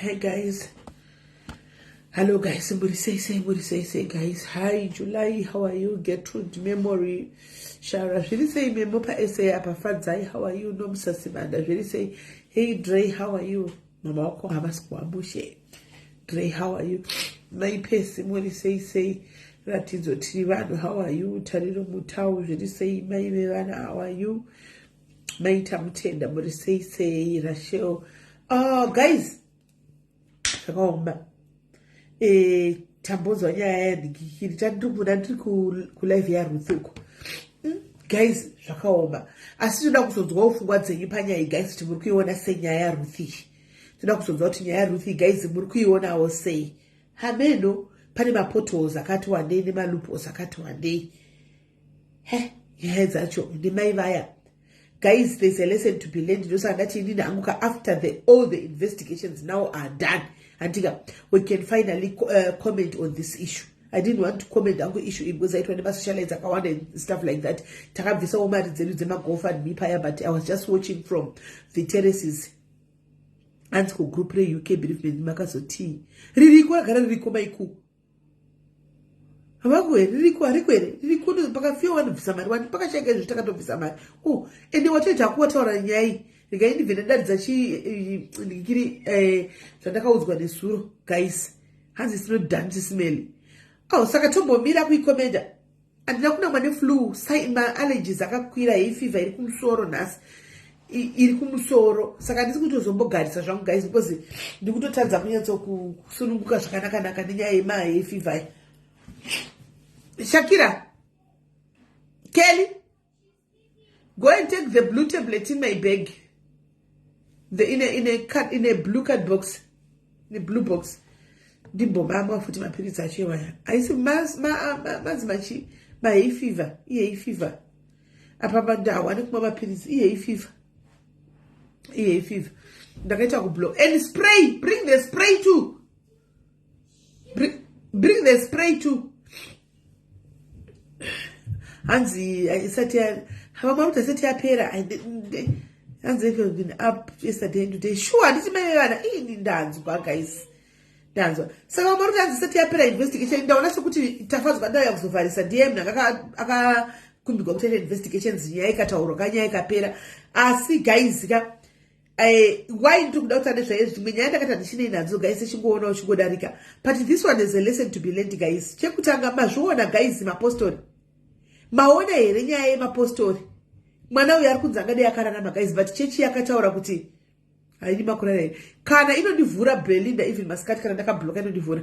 Hey guys, hello guys, say guys, hi July, how are you? Gertrude Memory, Shara, really say memo pa essay apa Fadzai, how are you? Nom Sasimanda, really say, hey Dre, how are you? Mama ko habaskwa bushe. Dre, how are you? My pesi mwori say Ratizo Tirivano, how are you? Tariro Mutau, really say my Mirana, how are you? My tamtenda, mwori say Rachel. Oh guys, Roma. Tambozo nyaya ndikiri tandikuna ndiri ku live ya Ruthuko. Guys, zvakaoma. Asi tinoda kuzonzwa ufungwa dzenyu panyaya guys kuti muri kuiona senyaya ya Ruthi. Tinoda kuzonzwa kuti nyaya ya Ruthi guys muri kuionawo sei. Hameno pane mapotholes akati wandei nemaloopholes akati wandei. Nyaya dzacho ndimai vaya. Guys, there's a lesson to be learned. After all the investigations now are done, we can finally comment on this issue. I didn't want to comment on the issue because I never socialize and stuff like that. But I was just watching from the terraces. And group UK bereavement makaso tea. Ririko pakafia vanhu bvisamari wani pakashaka izvo takatobvisamari ende watoita kuwataura nyai ndikaindivhenendaridza ndikiri zvandakaudzwa nesuro guys hanzi it's not done to smell saka tombomira kuikomenda handina kunamwa neflu maallergies akakwira hay fever iri kumusoro nhasi iri kumusoro saka handisi kutozombogarisa zvangu guys because ndiri kutotadza kunyatsokusununguka zvakanakanaka nenyaya yemahay fever. Shakira, Kelly, go and take the blue tablet in my bag. In a blue card box, in a blue box. Dimbo mama futi mapirisi achiwaya. Aisi mazimachi ma hay fever, hay fever. Apapa ndawa nekuma mapirisi hay fever. Hay fever. Ndakaita kublow and spray, bring the spray too. Bring the spray too. Hanzi isati hamamaruta isati yapera hanzi have been up yesterday and today sure nditi mayana ini ndanzwa guys ndanzwa saka mamaruta hanzi isati yapera investigation ndaona sokuti tafadzwa ndayo yakuzovharisa DM akakumbigwa kuti investigations nyaya ikataurwa kanyaya ikapera asi guys why ndiri kuda kuti nezvaizvi zvimwe nyaya ndakati handichinei nadzo guys chingoona uchingodarika but this one is a lesson to be learned guys. Chekutanga mazviona guys mapostori maona here nyaya yemapostori mwana uyu ari kunzi angadai akararama guys but chechi yakataura kuti haidi makurara here kana inondivhura Belinda even masikati kana ndakabhloka inondivhura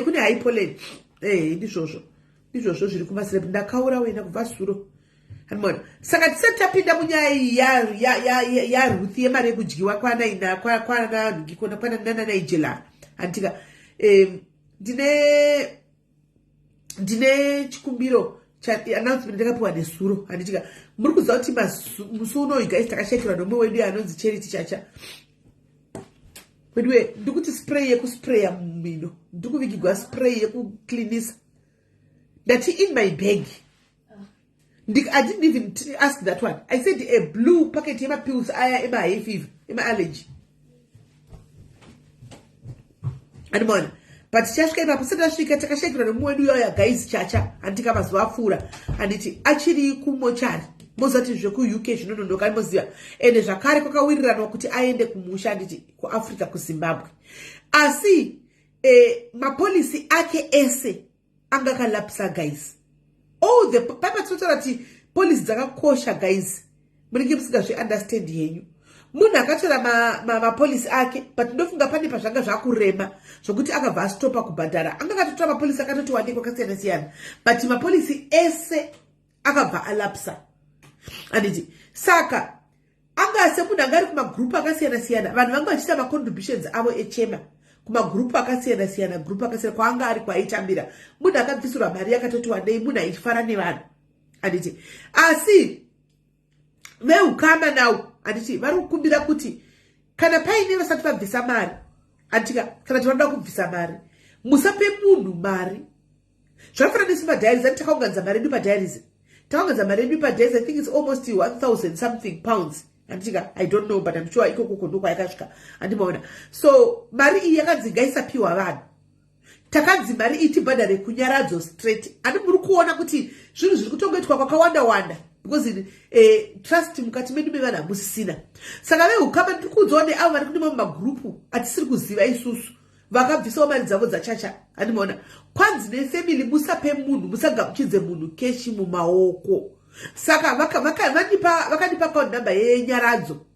kune haipolen ndizvozvo zviri kumasirep ndakaura wena kubva suro hanimona saka tisati tapinda munyaya ya Ruth yemari yekudyiwa kwana Nigeria handika ndine chikumbiro announcement ndakapiwa nesuro handitika muri kuziva kuti musi unoyu guys takashakirwa nomwe wedu anonzi Charity Chacha weduwe ndikuti spray yekuspraya mumino ndikuvigirwa spray yekucleanisa ndati in my bag. I didn't even ask that one. I said a blue packet pills ema hay fever ema allergy and but chasvika ipapo sadasvika takashakirwa nomwe wedu yoya guys Chacha handika mazuva apfuura handiti achiri kumochari mozati zveku-UK zvinonondoka moziva ende zvakare kwakawiriranwa kuti aende kumusha handiti kuAfrica kuZimbabwe asi mapolisi ake ese angakalapsa guys. The papa tsotaura kuti polisi dzakakosha guys munenge musingazviunderstand henyu munhu akatora mapolisi ake but ndofunga pane pazvanga zvakurema zvokuti akabva astopa kubhadhara anga akatotora mapolisi akatoti wandei kwakasiyana siyana but mapolisi ese akabva alapsa handiti saka anga semunhu anga ari kumagrupu akasiyana siyana vanhu vanga vachiita macontributions avo echema kumagrupu akasiyana siyana kwaanga ari kwaaitambira munhu akabvisirwa mari yakatoti wandei munhu aichifara nevanhu handiti asi veukama nawo handiti vari kukumbira kuti kana paine vasati vabvisa mari handika kana tivanoda kubvisa mari musape munhu mari zvakafanana nesu padiaries ani takaunganidza mari yedu padiaries I think it's almost 1,000 something pounds Anditika, I don't know, but I'm sure iko kukondoka yakasvika. Andimaona. So, mari iyi yakanzi ngaisapiwa vanhu. Takanzi mari itibhadhare kunyaradzo straight. Ani muri kuona kuti zvinhu zviri kutongoitwa kwakawanda. Because trust mukati medu mevanhu hamusisina. Saka vehukama ndiri kuudzawo avo vari kune mamwe magrupu atisiri kuziva isusu. Vakabvisawo mari dzavo dzachacha. Andimaona. Kwanzi nefamily musape munhu, musagamuchidze munhu keshi mumaoko. Saka vakandipa account number yenyaradzo.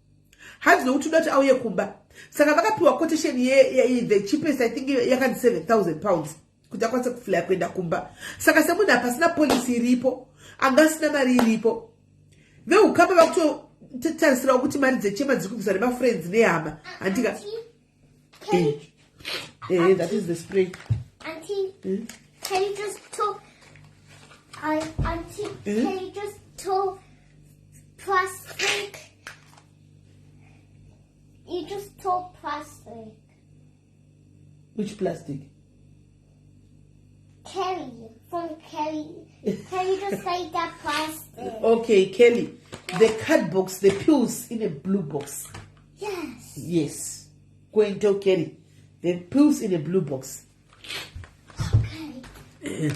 Hanzi nokuti unoti auye kumba. Saka vakapiwa quotation the cheapest I think yakanzi 7,000 pounds. Kuti akwanise kuflya kuenda kumba. Saka semunhu apasina policy iripo, angasina mari iripo. Vehukama vakutotarisira kuti mari dzechema dziri kubviswa nemafriends nehama. Andika. That is the spray. Auntie, can you just talk? Auntie, can you just talk plastic? You just talk plastic. Which plastic? Kelly, from Kelly. Can you just say that plastic? Okay, Kelly. The card box, the pills in a blue box. Yes. Yes. Go and tell Kelly. The pills in a blue box. Okay.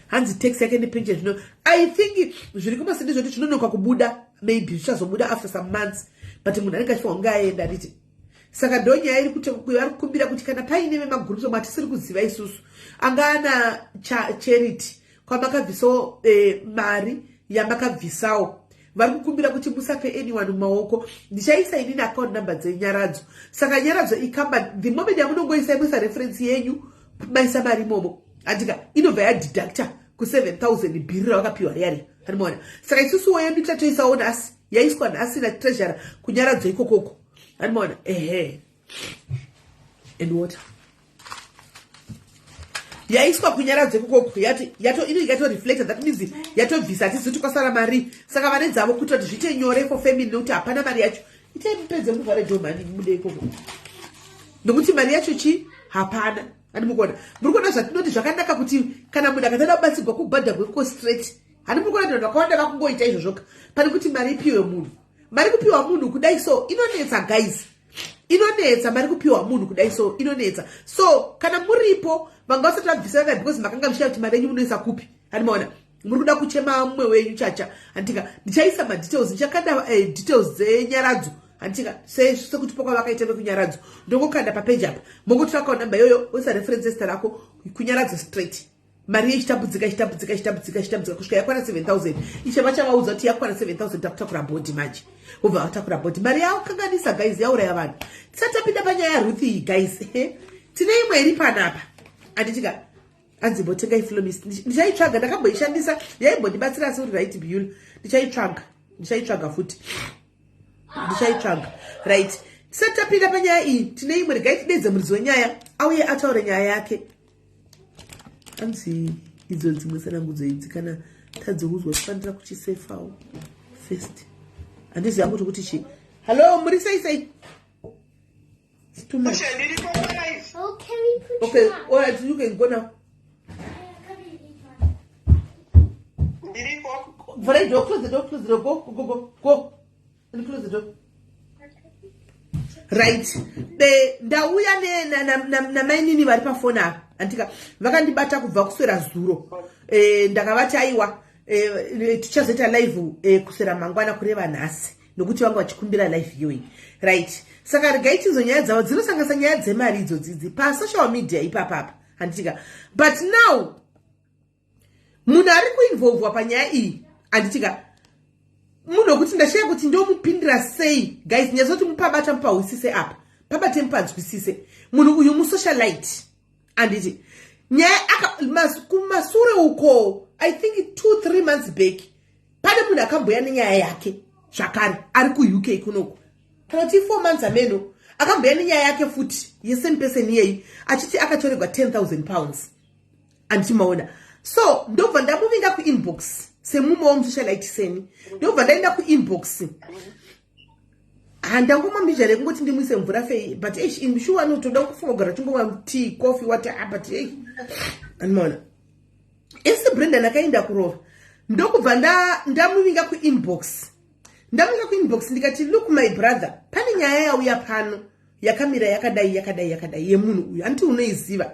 Hands take second picture. No, I think zvirikuma sindi zvoti chinonoka kubuda maybe zvichazobuda after some months, but munhu anenge achifa aenda nditi. Saka donya iri kuti vari kukumbira kuti kana paine vemagroups omwe atisiri kuziva isusu angana charity kwamakabvisawo mari yamakabvisawo vari kukumbira kuti musape anyone mumaoko. Ndichaisa inini account number dzenyaradzo. Saka nyaradzo ikamba the moment yamunongoisa imwisa reference yenyu maisa mari imomo andika inobva yadeducta ku7,000 bhiri ravakapiwa riyari. Animaona. Saka isusuwo yedu tatoisawo nhasi yaiswa nhasi natreasure kunyaradzo ikokoko. Animaona. And what? Yaiswa kunyaradzo ikokoko yato reflected, that means yatovhisa atisi kwasara mari. Saka vane dzavo kuti zvite nyore for family nokuti hapana mari yacho. Itai mupedze muvhare domani mude ikoko. Nokuti mari yacho hapana. Handimukona. Murikuona zvatinoti zvakanaka kuti kana munhu akatada kubatsirwa kubhadharwa kweko straight. Handimukona kuti vanhu vakawanda vakungoita izvozvoka. Pane kuti mari ipiwe munhu. Mari kupiwa munhu kudai so inonetsa guys. Inonetsa mari kupiwa munhu kudai so inonetsa. So kana muripo vanga vasati vabvisa vanhu because makanga muchiya kuti mari yenyu munoisa kupi. Handimaona. Muri kuda kuchema mumwe wenyu chacha. Andika ndichaisa madetails, ndichakanda details dzenyaradzo. Antika sekuti pokwa vakaita kunyaradzo ndongokanda papage apa mongotora account number yoyo oisa reference star rako kunyaradzo straight. Mari ichitambudzika kusvika yakwana 7,000 ichava chavaudza kuti yakwana 7,000 takutakura bhodhi manje ubva watakura bhodhi. Mari yakanganisa guys yauraya vanhu. Tisatapinda panyaya yaRuth iyi guys. Tine imwe iri panapa anditika anzimbotengai filomist ndichaitsvaga ndakamboishandisa yaimbondibatsira asi uri right beauty. Ndichaitsvaga futi ndichaitsvaga right. Tisatapinda panyaya iyi tine imwe regai tidedze muridzi wenyaya auye ataure nyaya yake. Anzi idzo dzimwe tsanangudzo idzi kana tadzokuzwa tifanira kuchisefawo first. Handiziva kuti kuti chi. Hello, muri sei? It's too much. Oh, can we put Okay, all right, you can go now. For the door, close the door, go. And close the door. Right. Ndauya na mainini vari pafoni apa. Antika vakandibata kubva kuswera zuro. Ndakavati aiwa tichazoita live kuswera mangwana kureva nhasi nokuti vanga vachikumbira live viewing. Right. Saka regai tizo nyaya dzavo dzinosanganisa nyaya dzemari idzodzidzi pasocial media ipapapa. Antika but now munhu ari kuinvolvwa panyaya iyi anditika munhu wekuti ndashaya kuti ndomupindira sei guys. Nyazoti mupabata mupahwisise apa pabate mupanzwisise munhu uyu musocialite anditi nyaya kumasure uko I think 2-3 months back pane munhu akamboya nenyaya yake zvakare ari kuUK kunoko kana kuti 4 months ameno akamboya nenyaya yake futi yesame person yeyi achiti akatorerwa 10,000 pounds anditi maona. So ndobva ndamuvinga kuinbox semumo womusocialite seni ndobva ndaenda kuinbox handangomambizha kungoti ndimuise mvura fei but sure anotoda kufunga kugara tingomwa tea coffee whatever but andimona esi Brenda ndakaenda kurova ndokubva ndamuvinga kuinbox ndamuka kuinbox ndikati look my brother, pane nyaya yauya pano yakamira yakadai yemunhu uyu anti unoiziva.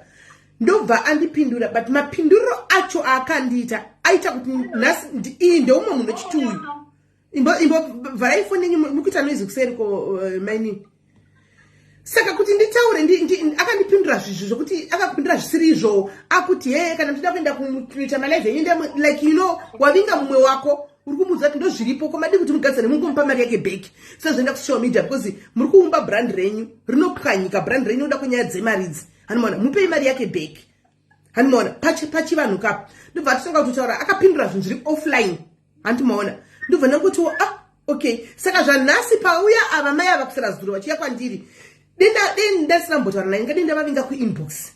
Ndobva andipindura, but mapinduro acho akandiita aita kuti nhasi iyi ndeumwe munhu wechiti uyu imbo vharai foni yenyu mukuita noizi kuseri maini. Saka kuti nditaure akandipindura zvinhu zvokuti akapindura zvisiri izvo akuti kana mtida kuenda kuita malive yenyu like you know wavinga mumwe wako uri kumuudza kuti ndozviripo komadi kuti mugadzane mungomupa mari yake bheki sezvoenda kusocial media because muri kuumba brand renyu rinopwanyika brand renyu oda kunyaya dzemari idzi. Hanimona mupei mari yake bheki. Hanimona pachivanhu kapo ndobva atitanga kutotaura akapindura zvinhu zviri offline. Handimoona ndobva ndakuti okay saka zvanhasi pauya ava mai ava kusera zuro vachiya kwandiri ndasina mbotaura naye ngadi ndavavinga kuinbox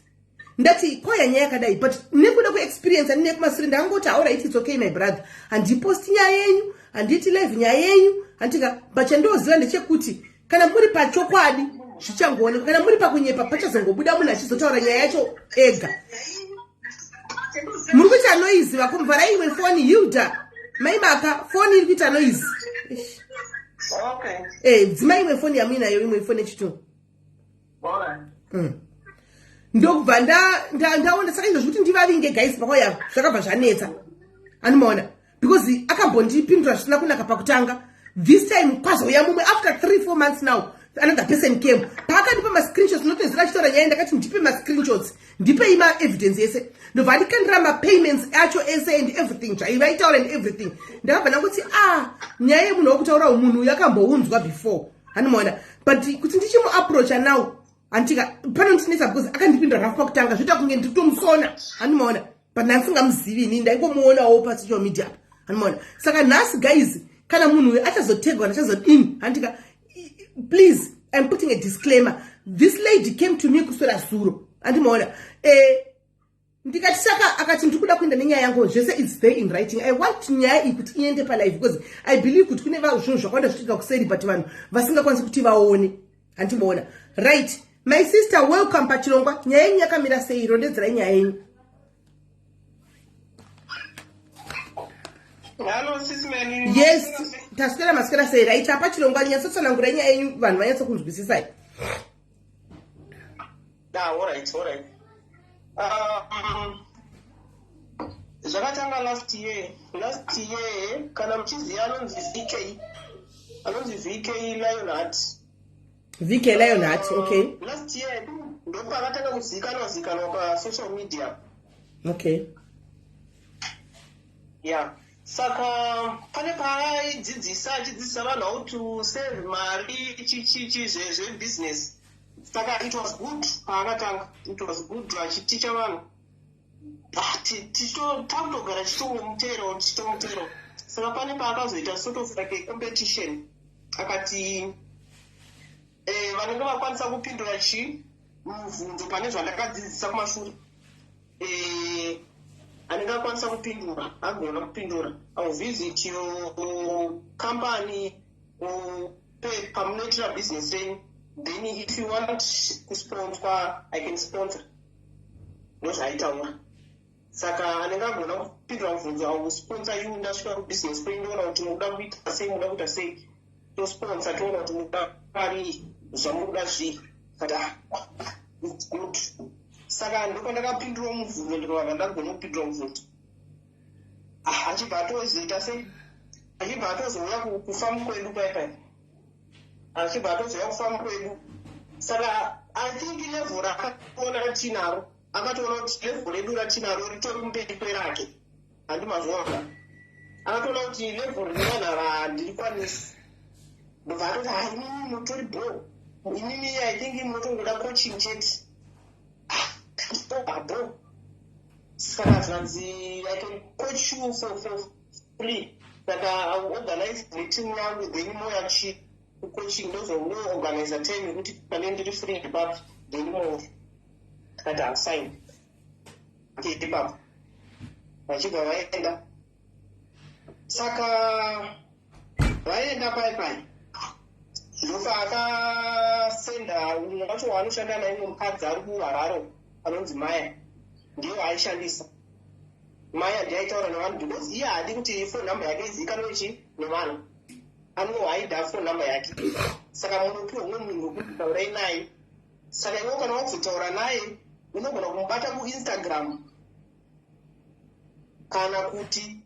ndati koya nyaya yakadai but nekuda kuexperience andine kumashure ndangoti alright it's okay my brother handiposti nyaya yenyu handiti live nyaya yenyu handika but chandoziva ndechekuti kana muri pachokwadi zvichangooneka kana muri pakunyepa pachazongobuda munhu achizotaura nyaya yacho ega. Muri kuita noizi vakumvara imwe foni Hilda maimaka foni iri kuita noizi. Okay. Dzima imwe foni yamuinayo imwe foni yechitunhu. Ndokubva ndaona saka izvo zvekuti ndivavinge guys pakauya zvakabva zvanetsa. Handimoona because akambondipindura zvisina kunaka pakutanga. This time kwazouya mumwe after 3-4 months now another person came paakandipa mascreenshots notoziva achitaura nyaya ndakati ndipe mascreenshots ndipei maevidence ese ndobva andikandira mapayments acho ese and everything zvaivaitaura and everything ndakabva ndakuti nyaya yemunhu wokutaura munhu yakambounzwa before. Handimoona but kuti ndichimuapproacha now antika pano ndinetsa because akandipindura rafu pakutanga zvoita kunge nditomusona. Handimoona but ndandingamuzivi ini ndaingomuonawo pasocial media. Handimoona saka nhasi guys kana munhu uyu achazotegwa nachazodini handika please I'm putting a disclaimer. This lady came to me kuswera zuro. Handimoona ndikati saka akati ndikuda kuenda nenyaya yangu zvese it's there in writing. I want nyaya iyi kuti iende palive because I believe kuti kune zvinhu zvakawanda zvichiitika kuseri but vanhu vasingakwanisi kuti vaone. Handimoona right. My sister welcome pachirongwa. Nyaya yenyu yakamira sei? Rondedzerai nyaya yenyu. Hello, sis man. Yes, taswera maskera sei right apa chirongwa nyasotsanangurai nyaya yenyu vanhu vanyatsa kunzwisisai. All right. Zvakatanga last year kana muchiziva anonzi VK Lionheart. VK Lionheart, okay. Last year ndopakatanga kuzikanwa pasocial media. Okay. Yeah. Saka pane paadzidzisa vanhu how to save mari zvebusiness. Saka it was good paakatanga. It was good achiticha vanhu. Takutogara tichitomutero. Saka pane paakazoita sort of like a competition. Akati vanenge vakwanisa kupindura mubvunzo pane zvandakadzidzisa kumashure. Anenge akwanisa kupindura agona kupindura. I will visit your company or pay pamunoitira business renyu. Then if you want to sponsor, I can sponsor. Ndozvaitaura. Saka anenge agona kupindura mubvunzo I will sponsor you ndasvika kubusiness kwenyu ndoona kuti munoda kuita sei tosponsor toona kuti munoda pari zvamunoda zvii. Kata it's good. Saka ndopandakapindura mubvunzo ndikavanga ndagona kupindura mubvunzo. Achibva atozoita sei? Achibva atozouya kufamba kwedu paipai. Achibva atozouya kufamba kwedu. Saka I think level rakatoona ratinaro. Akatoona kuti level redu ratinaro ritori mberi kwerake. Handimazvona. Akatoona kuti level rinonara ndirikwanisa. Ndobva atoti inini mutori bro. Inini I think munotongoda coaching chete. Bro. Saka zvanzi I can coach you for free. Saka I will organize meeting yangu then moya coaching ndozoorganize time yekuti pane ndiri free ipapo then more kati asign nditi ipapo vachibva vaenda. Saka vaenda paipai ndofa akasenda umwe wacho waanoshanda naimwe mukadzi ari kuhararo anonzi Maya ndiyo aishandisa. Maya ndiye aitaura nevanhu because iye haadi kuti phone number yake izivikanwe nevanhu. anohaidha phone number yake. Saka munopiwa umwe munhu wekuti taurai naye. Saka iwe kana wakuzotaura naye unogona kumubata kuInstagram kana kuti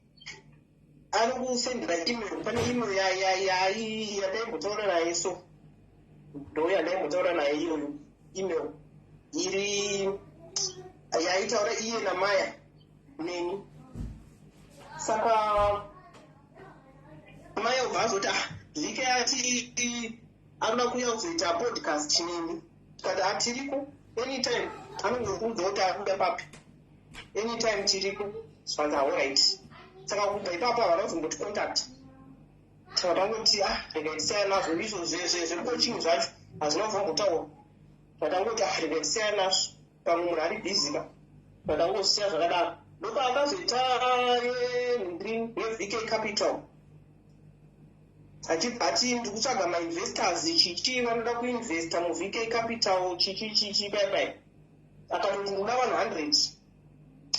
anokusendera email. Pane email yadaimbotaura naye so ndo yadaimbotaura naye iyoyo email iri yaitaura iye naMaya neni. Saka Maya ubva azoti Vike ati anoda kuuya kuzoita podcast nini. Tikati atiriko anytime anongokuudza kuti akuda papi anytime tiriko. Saka alright. Saka kubva ipapo havana kuzomboti contact. Saka tangoti regatisiyana nazvo izvo zvecoaching zvacho hazvina kuvambotaura. Tatangoti regatisiyana nazvo pamwe munhu ari busy ka. Tatangosiya zvakadaro. Ndopa akazoita yeVK Capital. Ati ndikutsvaga ma-investors chichi vanoda kuinvesta muVK Capital chichi bye. Akati ndinoda vanhu 100.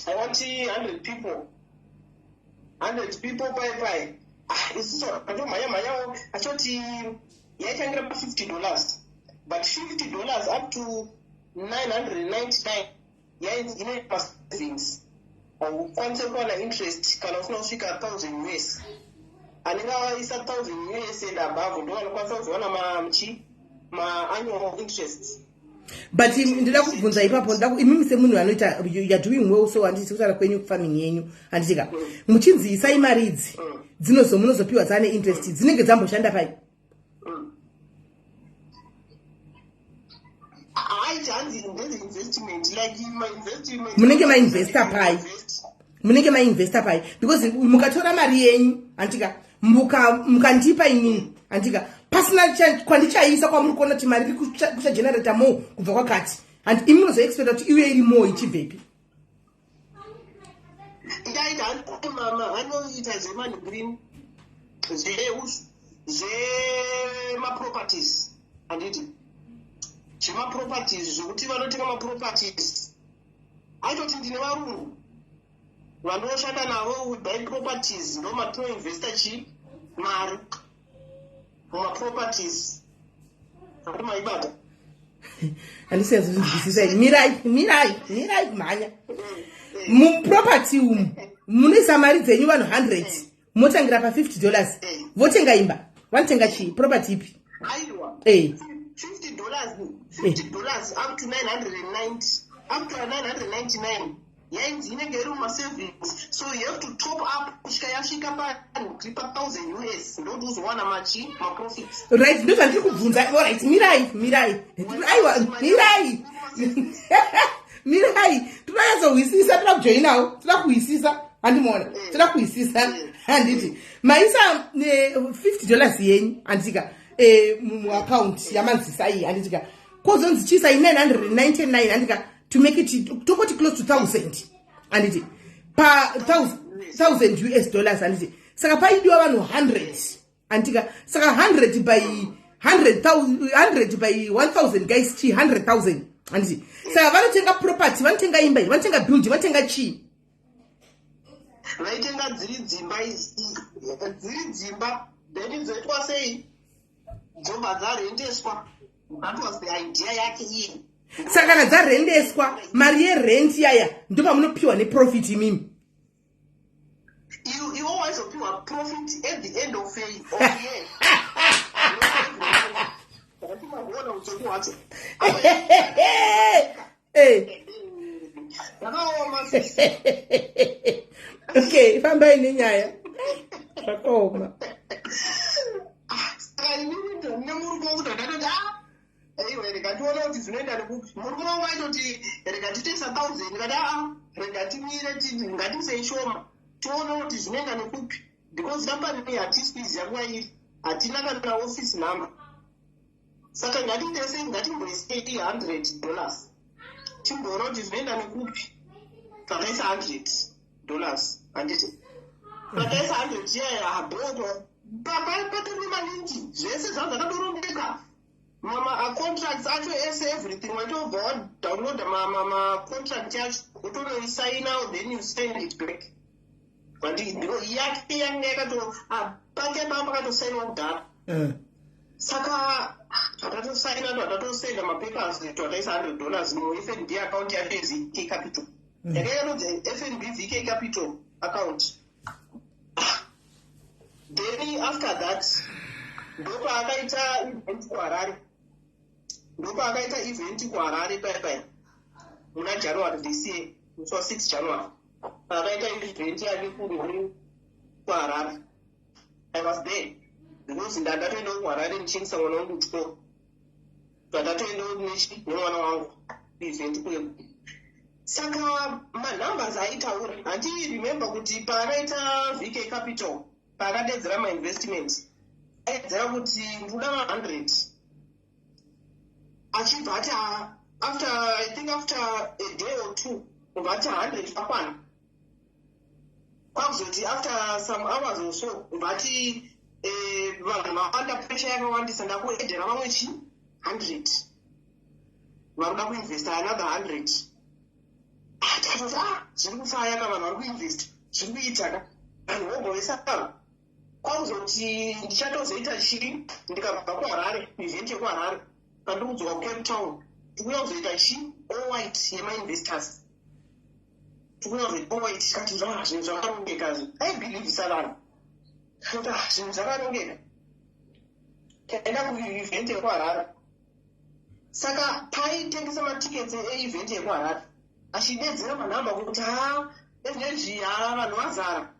I want 100 people. 100 people bye. Isiso atomhanya achoti yaitangira pa$50. But $50 up to $999 ine savings. Ukwanise kuwana interest kana usina kusvika $1,000 anenge aisa $1,000 and above ndo vanokwanisa kuzowana ma-annual interest. But ndida kubvunza ipapo imimi semunhu anoita you're doing well so handisi kutaura kwenyu farming yenyu handitika muchinziisa imari idzi munozopiwa dzane interest dzinenge dzamboshanda pai? Munenge mainvesta pai because mukatora mari yenyu handika mukandipa inini handika pasina kwandichaisa kwamuri kuona kuti mari iri kuchagenerata more kubva kwakati and imi munozoexpecta kuti iwe iri more ichibvepi? Anoita zemoney green zvemaproperties handiti zvemaproperties zvokuti vanotenga maproperties aitoti ndine varungu vanoshanda navo we buy properties ndo matinoinvesta mari mumaproperties ati maibata handisi yazvinzwisisa mirai mhanya muproperty umu munoisa mari dzenyu vanhu 100 motangira pa$50 votenga imba vanotenga chii property ipi? Aiwa $50 up to 990 up to 999 yainzi inenge iri mumasavings so you have to top up kusvika yasvika pa$1,000 ndokuti uzowana maprofits. Right, ndo zvandiri kubvunza. Alright, mirai aiwa mirai toda kujoinawo toda kuisisa handimona toda kuisisa handiti maisa $50 yenyu handitika muaccount yamanzisa iyi handitika kozonzi chisa i999 handika to make it tokoti close to 1,000 handiti pa $1,000 handiti saka paidiwa vanhu 100 handika saka 100 by 1,000 guys chi 100,000 handiti saka vanotenga property vanotenga imba vanotenga building vanotenga chi vaitenga dziri dzimba then dzoitwa sei dzobva dzarendeswa. That was the idea yake iye. Saka kana dzarendeswa mari yerent yaya ndo pamunopiwa neprofit imimi. You always opiwa profit at the end of year. Okay, fambai nenyaya. Zvakaoma. Rikationa kuti zvinoenda nekupi murume wangu aitoti rikatitoisa 1,000 ndikati rikatimire ngatiisei shoma tione kuti zvinoenda nekupi because company hatisikuiziva nguva iri hatina kana office number saka ngatimboisei $100 timboona kuti zvinoenda nekupi takaisa $100 handiti takaisa 100 yaya habhodo patori maningi zvese zvanga zvakadorongeka contracts acho ese everything waitobva wadownload contract yacho utonoisaina then you send it back. But yake yange yakato pake pamba katosainwa kudhara saka tatatosaina tatatosenda mapapers twataisa $100 muFNB account yacho yeVK Capital yakayanodzi FNB VK Capital account. Then after that ndopaakaita event kuHarare pai muna January this year, which was 6 January. Akaita event yake kuHarare. I was there because ndatoenda kuHarare nichinisa mwana wangu kuchikoro. Ndatoenda nemwana wangu event kuyo. Saka numbers aitaura handi remember kuti paakaita VK Capital paakadedzera mainvestment aedzera kuti ndoda 100 achibva ati after a day or two ubva ati 100 pakwana kwakuzoti after some hours or so ubva ati vanhu vawanda pressure yakawandisa ndakuedhera vamwe 100 varuda kuinvesta another 100 tikatoti zviri kufaya ka vanhu vari kuinvesta zviri kuitaka vanhu vogowesava kwakuzoti ndichatozoita chii ndikabva kuHarare event yekuHarare pandiri kudzoka kuCape Town tikuuya kuzoita chii all white yemainvestors tikuuya kuzoita all white tikati zvinhu zvakarongekazvo aibhilivhisa vanhu kuti zvinhu zvakarongeka taenda kuevent yekuHarare. Saka paitengesa matikets eevent yekuHarare achidedzera manhamba kuti energy vanhu vazara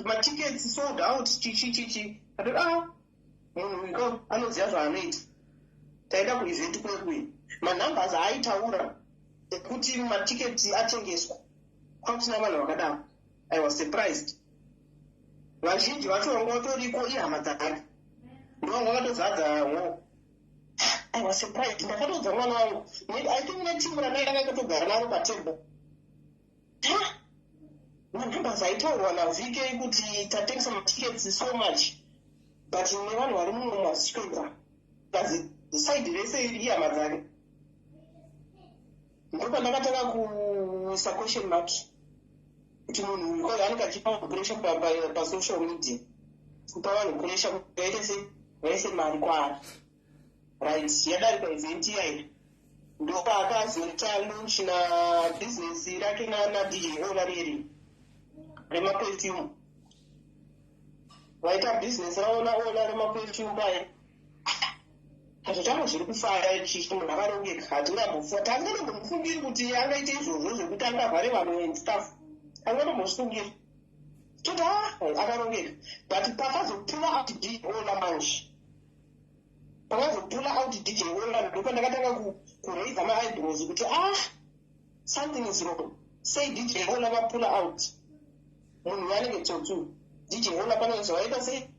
matikets sold out chichi ati munhu anoziva zvaanoita. Taenda kuevent kwekuye manhambers aaitaura ekuti matikets atengeswa kwakusina vanhu vakadaro. I was surprised. Vazhinji vacho vanga vatoriko ihama dzakare ndovanga vakatozadza. I was surprised. Ndakatodza mwana wangu I think netimu randanga katogara naro patebo manhambers aitaurwa naVK kuti tatengesa matikets so much but nevanhu vari muno maswedza kazi side rese ihama dzake. Ndopandakatanga kuisa question mark kuti munhu uyu anenge achipa pressure pasocial media kupa vanhu pressure kuti vaise mari kwaari. Right, yadarika event yayo ndopaakazoita launch business rake na DJ Ola riri remaperfume. Vaita business raona Ola remaperfume paya katotanga zviri kufara chichi munhu akarongeka hatingambofuwa tanganomufungiri kuti angaite izvozvo zvekuti angavhare vanhu and stuff anganomufungiri kuti akarongeka but pakazopula out DJ Ola manje pakazopula out DJ Ola ndopandakatanga kuraise maeyebrows kuti something is wrong. Say DJ Ola vapula out munhu vanenge tsotsu DJ Ola panoizwa vaita sei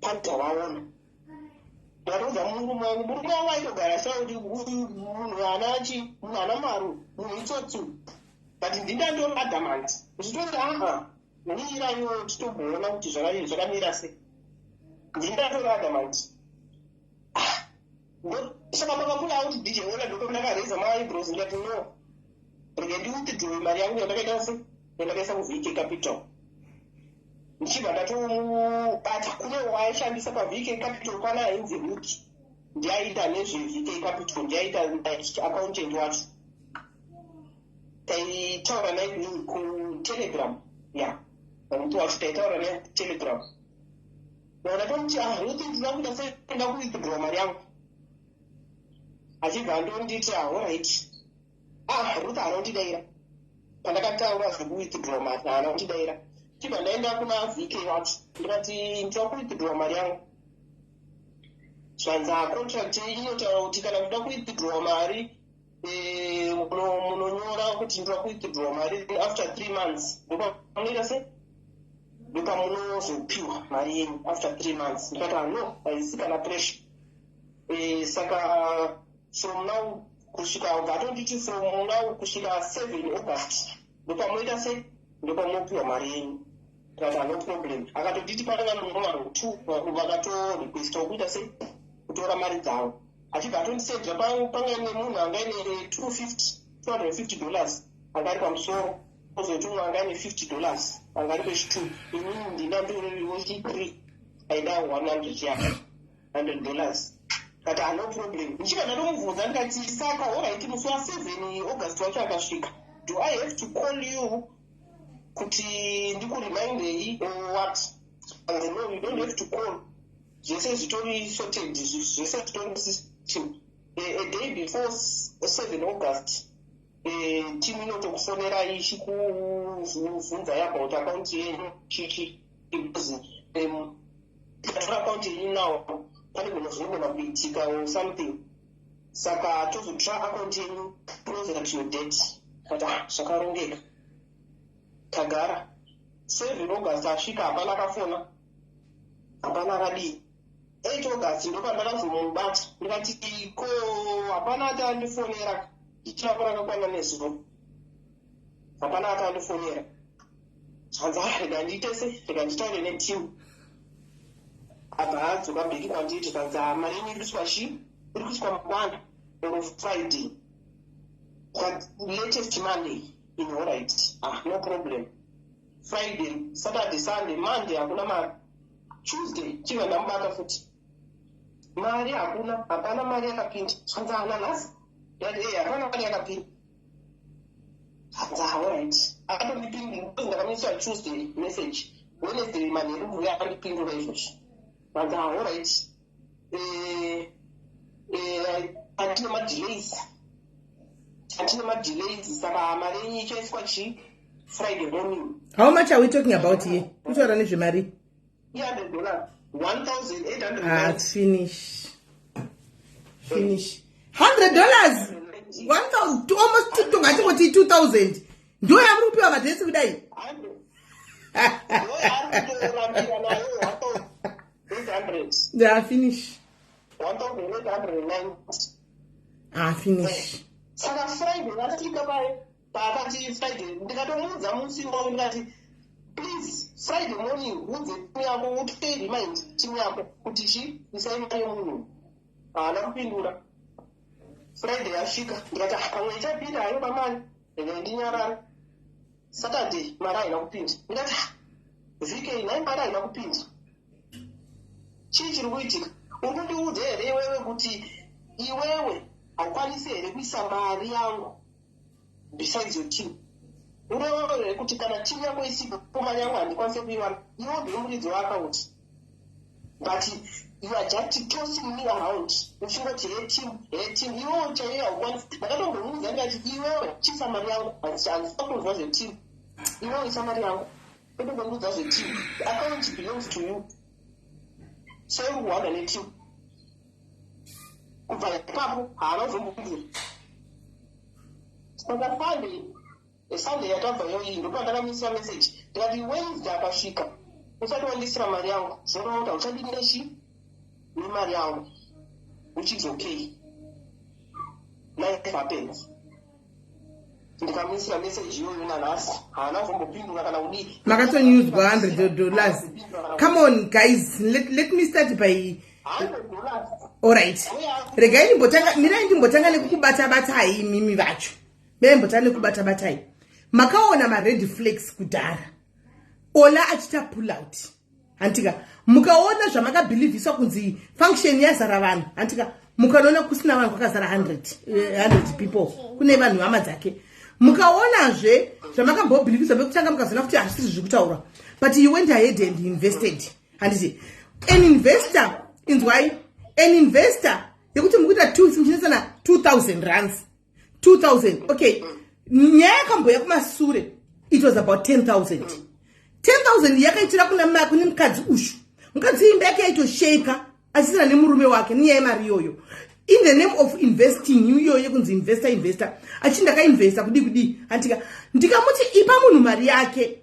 panta waona ndatoudza murume wangu vaitogara shauri munhu hana maru munhu itsotsu but ndindandio adamant uchitoti mirayo titobhoona kuti zvakamira sei ndindatori adamant. Saka pakapula out DJ Ola ndopandakareisa maeyebrows ndikati no rege ndiwithdraw mari yangu yandakaita sei yandakaisa kuVK Capital. Ndichibva ndatomubata kune waishandisa paVK Capital pana ainzi Ruki ndiaita nezveVK Capital ndiaita accountant wacho taitaura naye kuTelegram muti wacho taitaura naye kuTelegram ndakatomuti Ruki ndinoda kuita sei nda kuwithdraw mari yangu achibva ndonditi alright Ruth anondidaira pandakataura zvekuwithdraw mari anondidaira chibva ndaenda kuna VK wacho ndikati ndinoda kuwithdraw mari yangu zvanza contract inotaura kuti kana kuda kuwithdraw mari munonyora kuti ndinoda kuwithdraw mari after 3 months ndopamunoita sei ndopamunozopiwa mari yenyu after 3 months. Ndikati no haisi kana pressure. Saka from now kusvika vatonditi from now kusvika 7 August ndopamunoita sei ndopamunopiwa mari yenyu. Ndikati no problem. Akatoditi pananga nomwaro 2 vakatorequesta kuita sei kutora mari dzavo achibva atondisedzera pangane munhu angaine $250 angari pamusoro kozoti umwe angaine $50 angari pechitu inini ndinambiroriwo 3 aida 100 yake $100 kati no problem. Ndichikana ndomubvunza ndikati saka alright musi wa7 August wacho akasvika, do I have to call you kuti ndikuremindei or what? No, you don't have to call. Zvese zvitori sorted, zvese zvitori system. A day before 7 August, team inotokufonera ichikuvhunza about account yenyu because account yenyu now pane gona zvinogona kuitika or something. Saka tozotsva account yenyu closer to your date. But zvakarongeka. Tagara 7 August asvika hapana akafona, hapana akadii. 8 August ndopandakazomubata ndikati ko hapana atandifonera ichirapora kakwana nezuva, hapana atandifonera. Hanza rega ndiitese, rega nditaure netimu. Abva adzoka bheki kwanditi kanza mari yenyu iri kusvika chii, iri kusvika mangwana or Friday, latest Monday. In all right, no problem. Friday, Saturday, Sunday, Monday hakuna mari. Tuesday chiva ndamubata futi mari hakuna, hapana mari yakapinda. Hanza ananasi yati hapana mari yakapinda. Hanza alright, akandipindura because ndakamiswa Tuesday message, Wednesday manheru mvuya akandipindura izvozvo. Hanza alright, andine madelays saka mari yenyu ichaiswa chii Friday morning. How much are we talking about here? Kutaura nezvemari? $100, 1,800. Finish. $100? 1,000, almost tongati 2,000. Ndo yamurupiwa madresi kudai? Finish. 1,890. Finish. Saka Friday vasvika pakati Friday ndikatomuudza musi wangu ndikati please Friday morning udze timu yako utipei remind timu yako kuti isai mari yemunhu. Haana kupindura. Friday yasvika ndikati pamwe ichapinda hayo pamani rega ndinyarara. Saturday mari haina kupinda. Ndikati vhiki inai mari haina kupinda. Chii chiri kuitika? Unondiudza here iwewe kuti iwewe haukwanisi here kuisa mari yangu besides your team? Unoona here kuti kana timu yako isipo mari yangu handikwanisi kuiwana, iwo ndimuridzi waaccount, but you are just tossing me around uchingoti team iwo chaiyo haukwanisi. Ndakatongomuudza ndikati iwewe chisa mari yangu, handisakunzwa zveteam, iwewe isa mari yangu otongondiudza zveteam, account belongs to you, so urikuhwanda neteam. Kubva ipapo haana kuzombopindura. Saka Sunday yatabvayo iyi ndopandakamisira message ndikati Wednesday akasvika usati wandisira mari yangu zvonoona kuti hauchadini nechi nemari yangu, which is okay. Life happens. Ndikamisira message iyoyo nanhasi haana kuzombopindura kana kudii. Makatonyudzwa $100. Come on guys, let me start by $100. Alright. Regai ndimbotanga nekukubata-batai mimi vacho. Mbotanga nekubata-batai. Makaona ma red flags kudhara. Ola achita pull out. Antika mukaona zvamakabhilivhiswa kunzi function yazara vanhu. Antika mukaona kusina vanhu kwakazara 100 people. Kune vanhu hama dzake. Mukaonazve zvamakambobhilivhiswa bekutanga mukazona kuti hazvisi zvikutaura. But you went ahead and invested. Handiti an investor inzwai, an investor yekuti mukuita 2,000 rands. 2,000. Okay. Nyaya kamboya kumasure. It was about 10,000. 10,000 yakaitira kune mukadzi ushu. Mukadzi imba yake yaitosheka asisina nemurume wake ninyaya yemari iyoyo. In the name of investing, iyoyo kunzi investor. Achinda kainvesta kudi. Antika ndikamuti ipa munhu mari yake.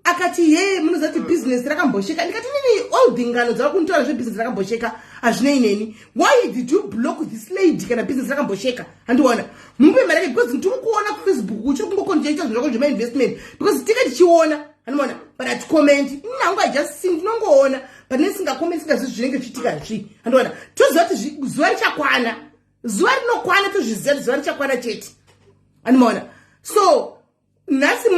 Akati munozati business rakambosheka. Ndikati nini all dingano dzava kuntaura zvebusiness rakambosheka hazvinei neni. Why did you block this lady kana business rakambosheka? Handiwana mupe mari yake because ndiri kuona ku Facebook uchiri kungokonjecha zvako zvema investment because tika tichiona handiwana but at comment nangu I just see ndinongoona but nesinga comment singazi zvinenge zvichitika zvi handiwana tozoti zuva richakwana zuva rinokwana tozviziva zuva richakwana chete handiwana. So nhasi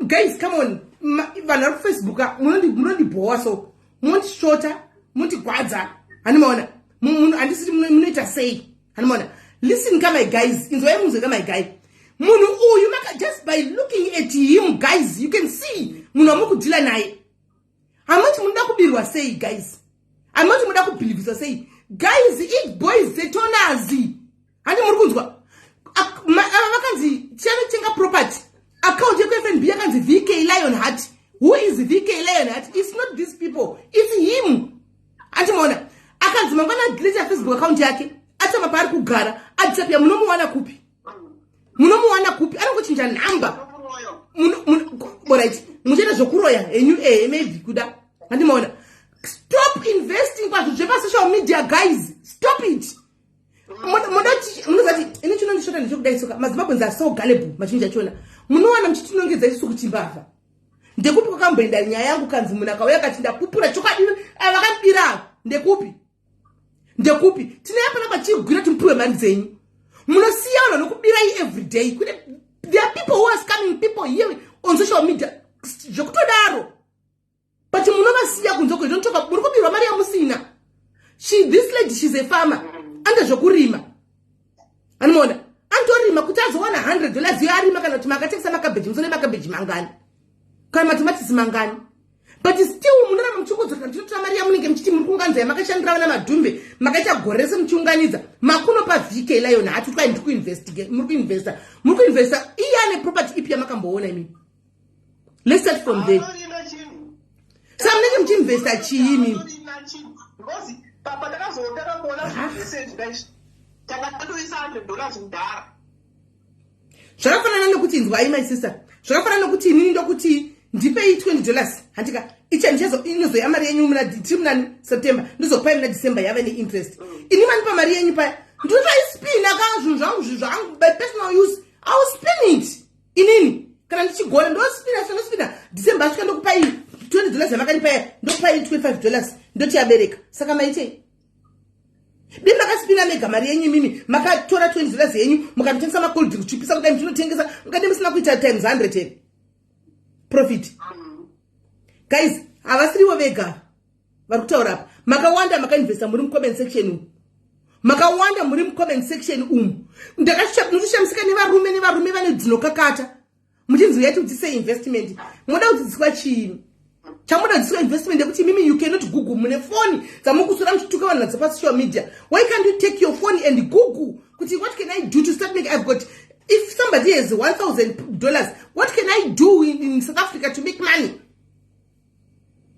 guys come on vanhu vari kufacebook munondibhowa so mundishota mundigwadza handimaona handisiti munoita sei hanimona. Listen my guys, inzwai munzwe my guy. Munhu uyu just by looking at him guys you can see munhu amukudhila naye. Hamati munoda kubirwa sei guys. Hamati munoda kubhilivisa sei. Guys, eat boys zetonazi. Handi muri kunzwa. Vakanzi chenga property. Account yeko FNB yakanzi VK Lionheart. Who is VK Lionheart? It's not these people. It's him. Antimona. Akanzi mangwana delete Facebook account yake. Ata mapari kugara. Adisapia munomuwana kupi. Munomuwana kupi. Anongochinja number. Alright. Mujena zokuroya. Maybe kuda. Antimona. Stop investing kwa zvepa social media guys. Stop it. Munozati ini chinondishota ndechokudaisoka mazimbabwe nzaso gullible machinja chona. Munowana mchitinongedza isu kuti mbavha. Ndekupi kwakamboenda nyaya yangu kanzi munhu akauya kati ndapupura chokadini avakandibira ndekupi. Ndekupi tine yapana pachigwira timupiwe mari dzenyu. Munosiya vanhu vanokubira every day. There are people who are scamming people here on social media. Zvekutodaro. But munovasiya kunze kwezvo ntoka muri kubirwa mari yamusina. This lady she's a farmer. Anda zvokurima. Animona. Antorima kuti azowana $100 yo arima kana kuti makatengesa makabeji musone makabeji mangani. Kana matomatisi mangani. But still munana muchikonzera kuti tinotora mari yamunenge muchiti muri kunganza yamakashandira vana madhumbe makaita gorese muchiunganidza makuno pa VK Lionheart kuti kwai ndiri kuinvestigate muri kuinvesta iyane property ipi yamakamboona imini. Let's start from there. Samunenge muchiinvesta chiimi. Papa takazotaka kuona zvesezvi daizvi takatoisa $100 kudhara. Zvakafanana nekuti inzwai my sister. Zvakafanana nekuti inini ndokuti ndipei $20 handika inozoya mari yenyu muna September ndozopai muna December yave ne-interest. Ini manipa mari yenyu paya ndotoispina kana zvinhu zvangu by personal use I will spin it. Inini kana ndichigona ndospina December asvika ndokupai $20 yamakandipaya ndokupai $25 ndoti yabereka. Saka maitei dei makaspina mega mari yenyu mimi makatora $20 yenyu mukanditengesa macold drink kuchipisa kudai muchinotengesa mukade musina kuita times 100 profit. Guys, havasiriwo vega vari kutaura apa. Makawanda makainvesta muri mucomment section umu. Makawanda muri mucomment section umu. Ndinoshamisika nevarume vane dzinokakata. Muchinzwa yati kuti sei investment. Moda kudzidziswa chiini? Chamuda kudzidziswa investment yekuti mimi you cannot Google mune phone dzamukusura muchituka vanhu nadzo pa social media. Why can't you take your phone and Google? Kuti what can I do to start making if somebody has $1,000, what can I do in South Africa to make money?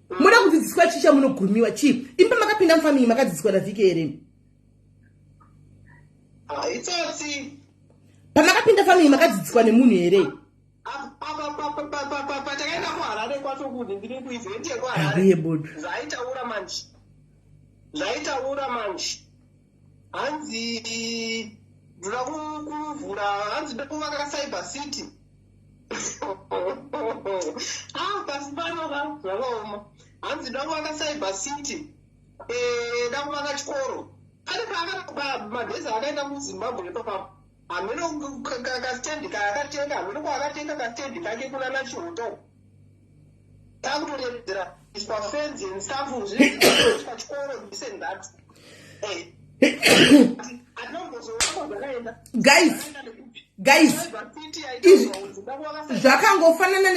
Moda kudzidziswa chicha munogurumiwa chi. Imba makapinda mufamily makadzidziswa naVK here. Itsotsi. Pamakapinda family makadzidziswa nemunhu here. Patakaenda kuHarare kwatokudi ndiri kuivhenti yekuHarare. Zvaitaura manje. Hanzi ndinoda kuvhura hanzi ndokuvaka Cyber City. Pasi pano zvakaoma. Hanzi ndoda kuvaka Cyber City. Ndoda kuvaka chikoro. Pane madhezi akaenda kuZimbabwe ipapo. Hameno kastendi kaakatenga, hameno kwaakatenga kastendi kake kuna nachihoto. Takutoredzera iswa fence and stuff zvinoiswa chikoro ndise ndatu. Guys, zvakangofanana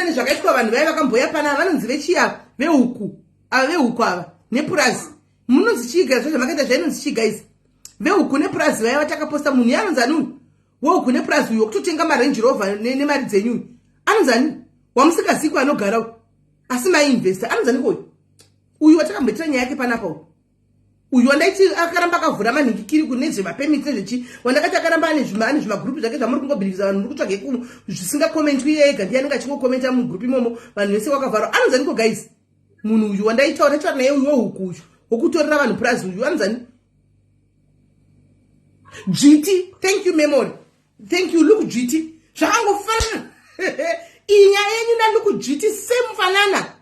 nezvakaitwa vanhu vaya vakamboya pana vanonzi vechiya vehuku. Ava vehuku ava nepurazi. Munonzi chiga zvamakaita zvainonzi chi guys. Vehuku nepurazi vaya vatakaposta munhu yanonzani wehuku nepurazi uyo kutotenga maRange Rover nemari dzenyu. Anonzani wamusikaziku anogara asi mainvesta anonzani koyo. Uyu watakamboitira nyaya yake panapa uyu wandaiti akaramba akavhura manhingikiri kunezve mapemiti nezvechi wandakati akaramba ane zvimagrupu zvake zvamuri kungobhirikisa vanhu muri kutsvage zvisingakomentwi iye ega ndiye anenge achingocomenta mugrupu imomo vanhu vese wakavharwa. Anonzani ko guys munhu uyu wandaitaura naye uyu wehuku uyu wokutorera vanhu purazi uyu anonzani GT. Thank you memory. Thank you look GT. Zvakangofanana. Inyaya yenyu na look GT same fanana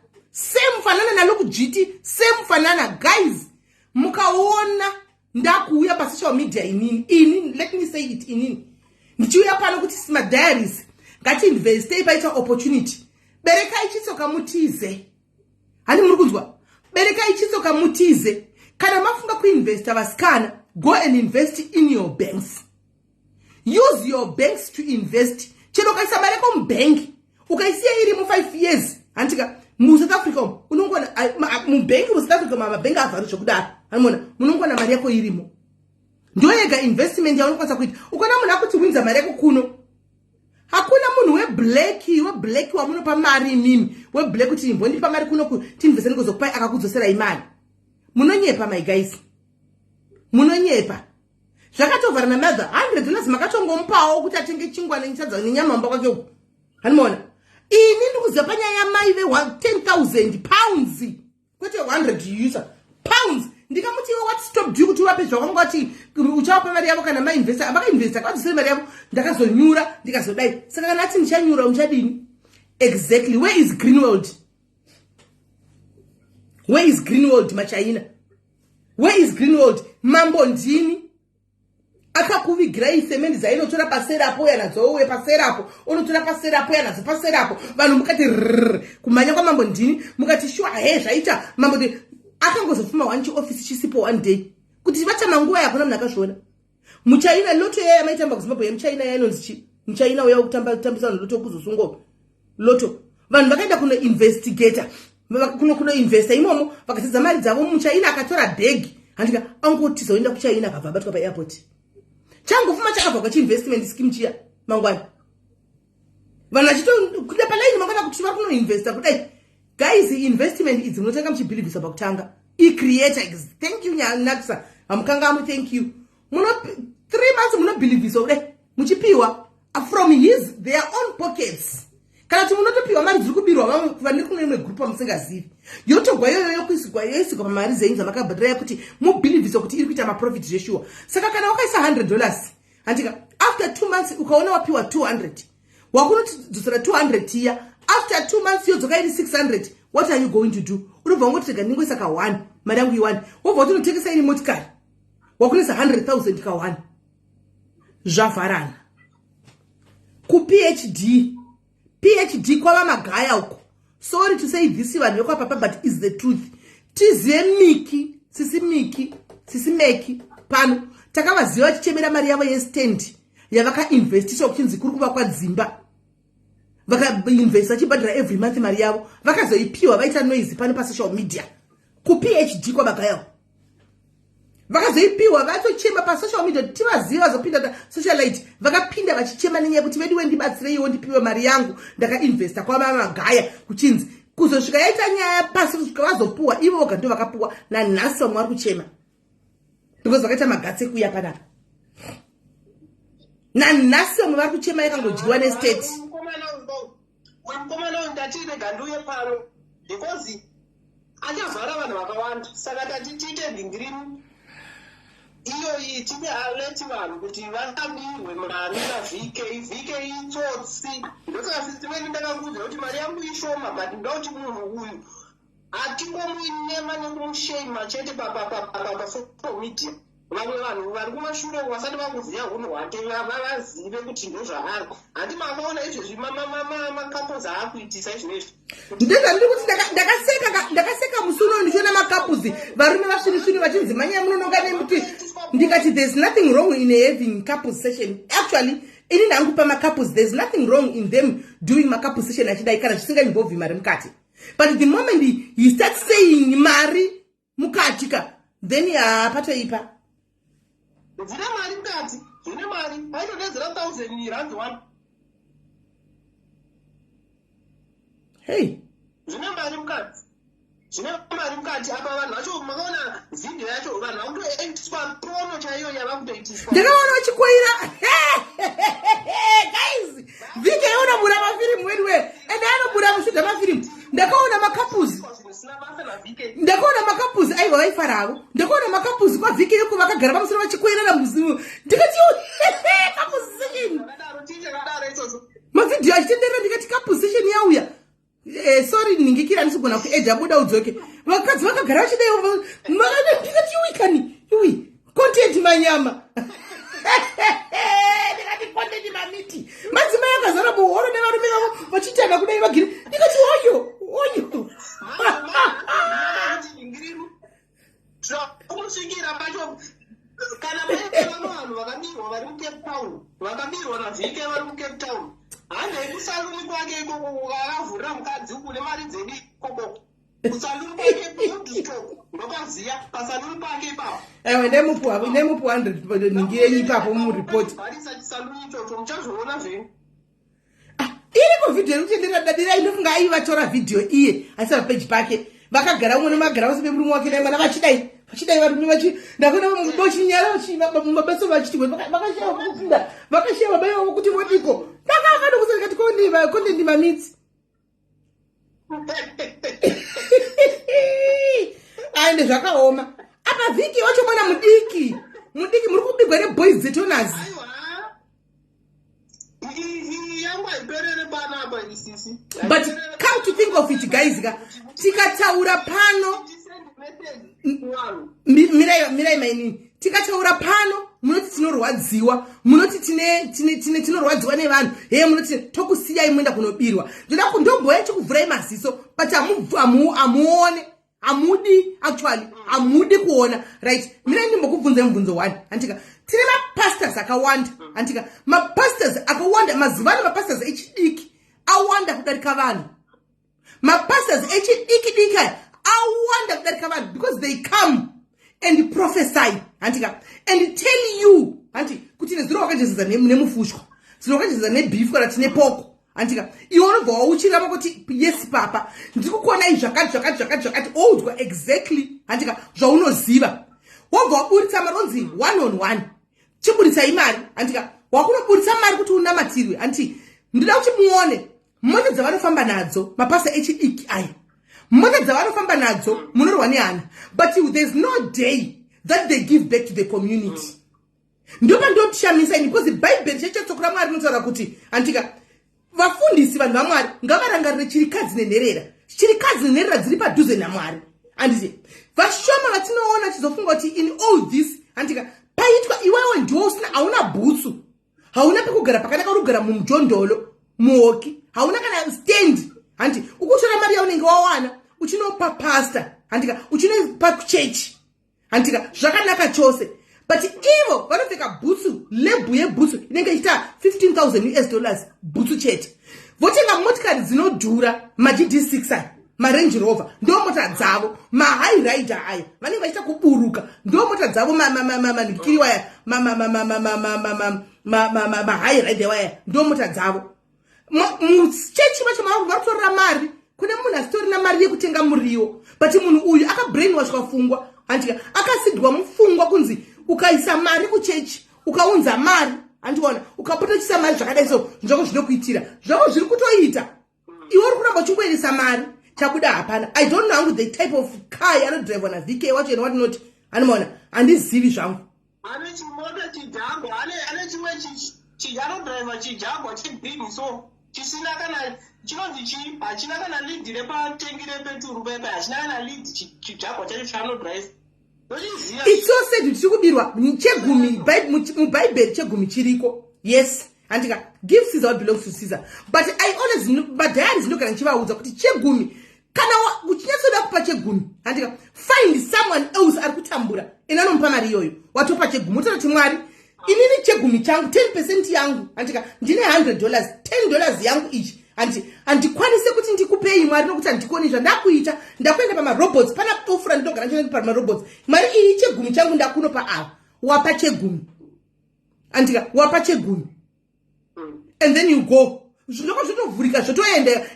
na look GT same fanana guys. Mukaona ndakuuya pa social media inini let me say it inini ndichiuya pano kuti sima diaries ngati investe paita opportunity bereka ichitsoka mutize hani muri kunzwa bereka ichitsoka mutize kana mafunga kuinvesta vasikana, go and invest in your banks. Use your banks to invest. Chero kaisa mari yako mbank ukaisiya iri mu 5 years antika mu South Africa unongona mu bank mu South Africa mama bank avharu zvokudaro anona munongona mari yako irimo ndio yega investment yaunokwanisa kuita. Ukona munhu akuti winza mari yako kuno, hakuna munhu we black wamunopa mari mimi we black kuti imbondipa mari kuno kuti investment kuzokupai akakudzosera imani. Munonyepa my guys, munonyepa. Zvakatovhara na $100 makatongomupawo kuti atenge chingwa nenyadza nenyama mumba kwake uko. Hanimona? Ini ndikuziva panyaya mai ve 10,000 pounds. Kwete 100 user pounds. Ndikamuti what stop you kuti wape zvakanga kuti uchapa mari yako kana mainvesta vakainvesta kwadzisira mari yako ndakazonyura ndikazodai. Saka kana ati ndichanyura uchadini? Exactly. Where is Greenwald? Where is Greenwald machaina? Where is Greenwald? Mambo ndini akakuvigira isemendi zainotora paserapo yanadzouwe paserapo unotora paserapo yanadzo paserapo vanhu mukati kumanya kwa mambo ndini mukati shwa zvaita mambo ndini akangozofuma wanchi office chisipo one day kuti vatama nguva yakona munhu akazviona. Muchaina loto yaya maitamba kuZimbabwe yemuchaina yainonzi chi muchaina uya kutambisa loto kuzosungo loto vanhu vakaenda kuno investigator kuno investa imomo vakatedza mari dzavo. Muchaina akatora bag handika angotizoenda kuchaina akabva abatwa paairport. Changofuma chakabva kwachiinvestment scheme chiya mangwana vanhu vachitokuda palaini mangwana kuti vari kunoinvesta kudai. Guys, investment idzi munotenga muchibhilivhisa pakutanga. Creator, thank you Naksa, amukanga thank you. 3 months munobhilivhisa kudai muchipiwa from their own pockets. Kana kuti munotopiwa mari dziri kubirwa vamwe vane kune imwe group amusingazivi yotogwa yoyo yoisigwa pamari dzenyu dzamakabhadhara kuti mubhilivhisa kuti iri kuita maprofit zveshuwa. Saka kana wakaisa $100 handika after 2 months ukaona wapiwa 200 wakunotidzosera 200 iya after 2 months yodzoka iri 600. What are you going to do? Unobva wangotega ningoisa ka 1 mari yangu i1 wobva kuti unotengesa ini motikari wakunisa 100,000 ka 1 zvavharana ku PhD kwava magaya uko. Sorry to say this vanhu vekwapapa but is the truth. Tiziye sisi meki pano takavaziva chichemera mari yavo yestand yavakainvestisha kuchinzi kuri kuva kwadzimba vakainvesta chibhadhara every month mari yavo vakazoipiwa vaita noise pano pasocial media ku PhD kwamagaya vakazoipiwa vatochema pasocial media tivaziva vazopinda socialite vakapinda vachichema nenyaya kuti vedu wendibatsireiwo ndipiwe mari yangu ndakainvesta kwamagaya kuchinzi kuzosvika yaita nyaya pasi kusvika vazopuwa ivo voga ndo vakapuwa nanhasi vamwe vari kuchema because vakaita magatsi ekuya panapa nanhasi vamwe vari kuchema yakangodyiwa nestate. Mukomana ndatine ganduye pano because achavhara vanhu vakawanda saka tatitiite dhingirimu iyoyi tine aleti vanhu kuti vanabirwe mari navhike itsotsi. Ndosaka sitimeni ndakakuudza kuti mari yangu ishoma but ndoda kuti munhu uyu atingomuinema nekumushema chete pasocial media. Vamwe vanhu vari kumashure vasati vakuziva hunhu hwake vavazive kuti ndozvaari. Handi makaona izvezvi makapuls aakuitisa izvezvi ndezvandiri kuti ndakaseka musi uno ndichiona makapuzi varume vasvirisviri vachinzi manyaya munononga nemuti ndikati there's nothing wrong in having couples session. Actually ini ndangupa macouples there's nothing wrong in them doing macouples session achidai kana zvisingainvolve mari mukati. But the moment he starts saying mari mukati ka then patoipa dzine mari mukati dzine mari paitodedzera 1,000 rand 1. Hey, zvine mari mukati apa vanhu vacho makaona vhidhiyo yacho vanhu vakutoitiswa prono chaiyo yava kutoitiswa. ndakaona vachikoira guys vhidhiyo yaona mura mafirimu wedu ende anobura musudha mafirimu. Ndakaona makapuzi aiva vaifaravo. Ndakaona makapuzi kwavhiki yeko vakagara pamusoro vachikoirana muzimu ndikati kapuzi session mavhidhiyo achitenderera ndikati kapuzi session yauya. Sorry ningikira ndisigona kuedha buda udzoke vakadzi vakagara vachidai ndikati iwikani iwi content manyama ndikati content mamiti madzimai akazara muhoro nevarume vavo vachitana kudai vagire ndikati oyo zvakusvikira pacho kana paine vanhu vakabirwa vari mucape town vakabirwa navhike vari mucape town handei kusaluni kwake ikoko akavhurira mukadzi kune mari dzedi ikoko kusaluni kwake kudistoko ndokaziya pasaluni pake ipapo ewe ndemupu 100 ningirenyi ipapo muripoti bharisa chisaluni ichocho muchazviona zveni iriko vhidhiyo yekuti ndiradadira inofunga aivatora vhidhiyo iye asi papeji pake vakagara umwe nemagara vose bemurume wake naimwana vachidai varume ndakona bochinyara mabasa vachiti vakashewa kukunda vakashewa baiwavo kuti vodiko ndakafana kusarikati kondendima mitsi aende zvakaoma apa vhiki wachomona mudiki muri kubigwa neboys dzetonasi but come to think of it guys tikataura pano mirai maini tikataura pano munoti tinorwadziwa munoti tinorwadziwa nevanhu munoti tokusiyai muenda kunobirwa ndomboya chikuvhurai maziso but amuone amudi actually amudi kuona right mirai ndimbokubvunzai mubvunzo 1 antika tine mapastors akawanda antika mapastors akawanda mazivano mapastors echidiki awanda kudarika vanhu mapastors echidiki awanda kudarika vanhu because they come and prophesy antika and tell you anti kuti nezuro wakajezeza nemufushwa zino wakajezeza nebeef kana tine poko antika iwe unobva wauchiramba kuti yes papa ndikukuonai zvakati oudzwa exactly antika zvaunoziva wobva waburitsa maronzi 1-on-1 chiburitsai mari antika wakunoburitsa mari kuti unamatirwe anti ndida kuti muone mota dzavanofamba nadzo mapasa echidiki aya mota dzavanofamba nadzo munorwa nehana but there's no day that they give back to the community ndopa ndotishamisa ini because bhaibheri chechotsokora mwari rinotaura kuti antika vafundisi vanhu vamwari ngavarangarire chirikadzi nenherera dziri padhuze namwari anditi vashoma vatinoona tizofunga kuti in all this antika paitwa iwewe ndiwo usina hauna bhutsu hauna pekugara pakanaka urikugara mumujondolo muhoki hauna kana stand hanti ukutora mari yaunenge wawana uchinopa pasta handika uchinopa kuchechi handika zvakanaka chose but ivo vanopfeka bhutsu lebhu yebhutsu inenge ichita $15,000 bhutsu chete votenga motikari dzinodhura maGD6 marange rover ndo mota dzavo mahigh rider aya vanenge vachiita kuburuka ndo mota dzavo manikiri waya mahigh rider waya ndo mota dzavo muchechi vacho vari kutorera mari kune munhu asitorina mari yekutenga muriwo but munhu uyu akabrainwashwa fungwa handika akasidwa mufungwa kunzi ukaisa mari kuchechi ukaunza mari handiona ukapotachisa mari zvakadai so zvako zvinokuitira zvako zviri kutoita iwe uri kuramba uchingoeresa mari chabuda hapana I don't know the type of car yanodhiraivwa navk wacho and what not hanimaona handizivi zvangu ane chimota chijagwa ane chimwe chiyanodhiraivha chijagwa chibhini so chisina kana chinonzi chii hachina kana lead repatengi repeturu pepa hachina kana lead chijagwa chacho chaanodhiraivha it's so said tiri kubirwa chegumi mubhaibheri chegumi chiriko yes handika give Caesar what belongs to Caesar but I always madhayari zinogara nichivaudza kuti chegumi kana uchinyatsoda kupa chegumi handika find someone else ari kutambura ina anomupa mari iyoyo watopa chegumi utoti mwari inini chegumi changu 10% yangu handika ndine $100 $10 yangu ichi handikwanise kuti ndikupei mwari nokuti handikoni zvandakuita ndakuenda pamarobots pana tofura ndinogara ndichoenda pamarobots mari iyi chegumi changu ndakunopa ava wapa chegumi handika wapa chegumi and then you go zvinoko zvotovhurika zvotoenda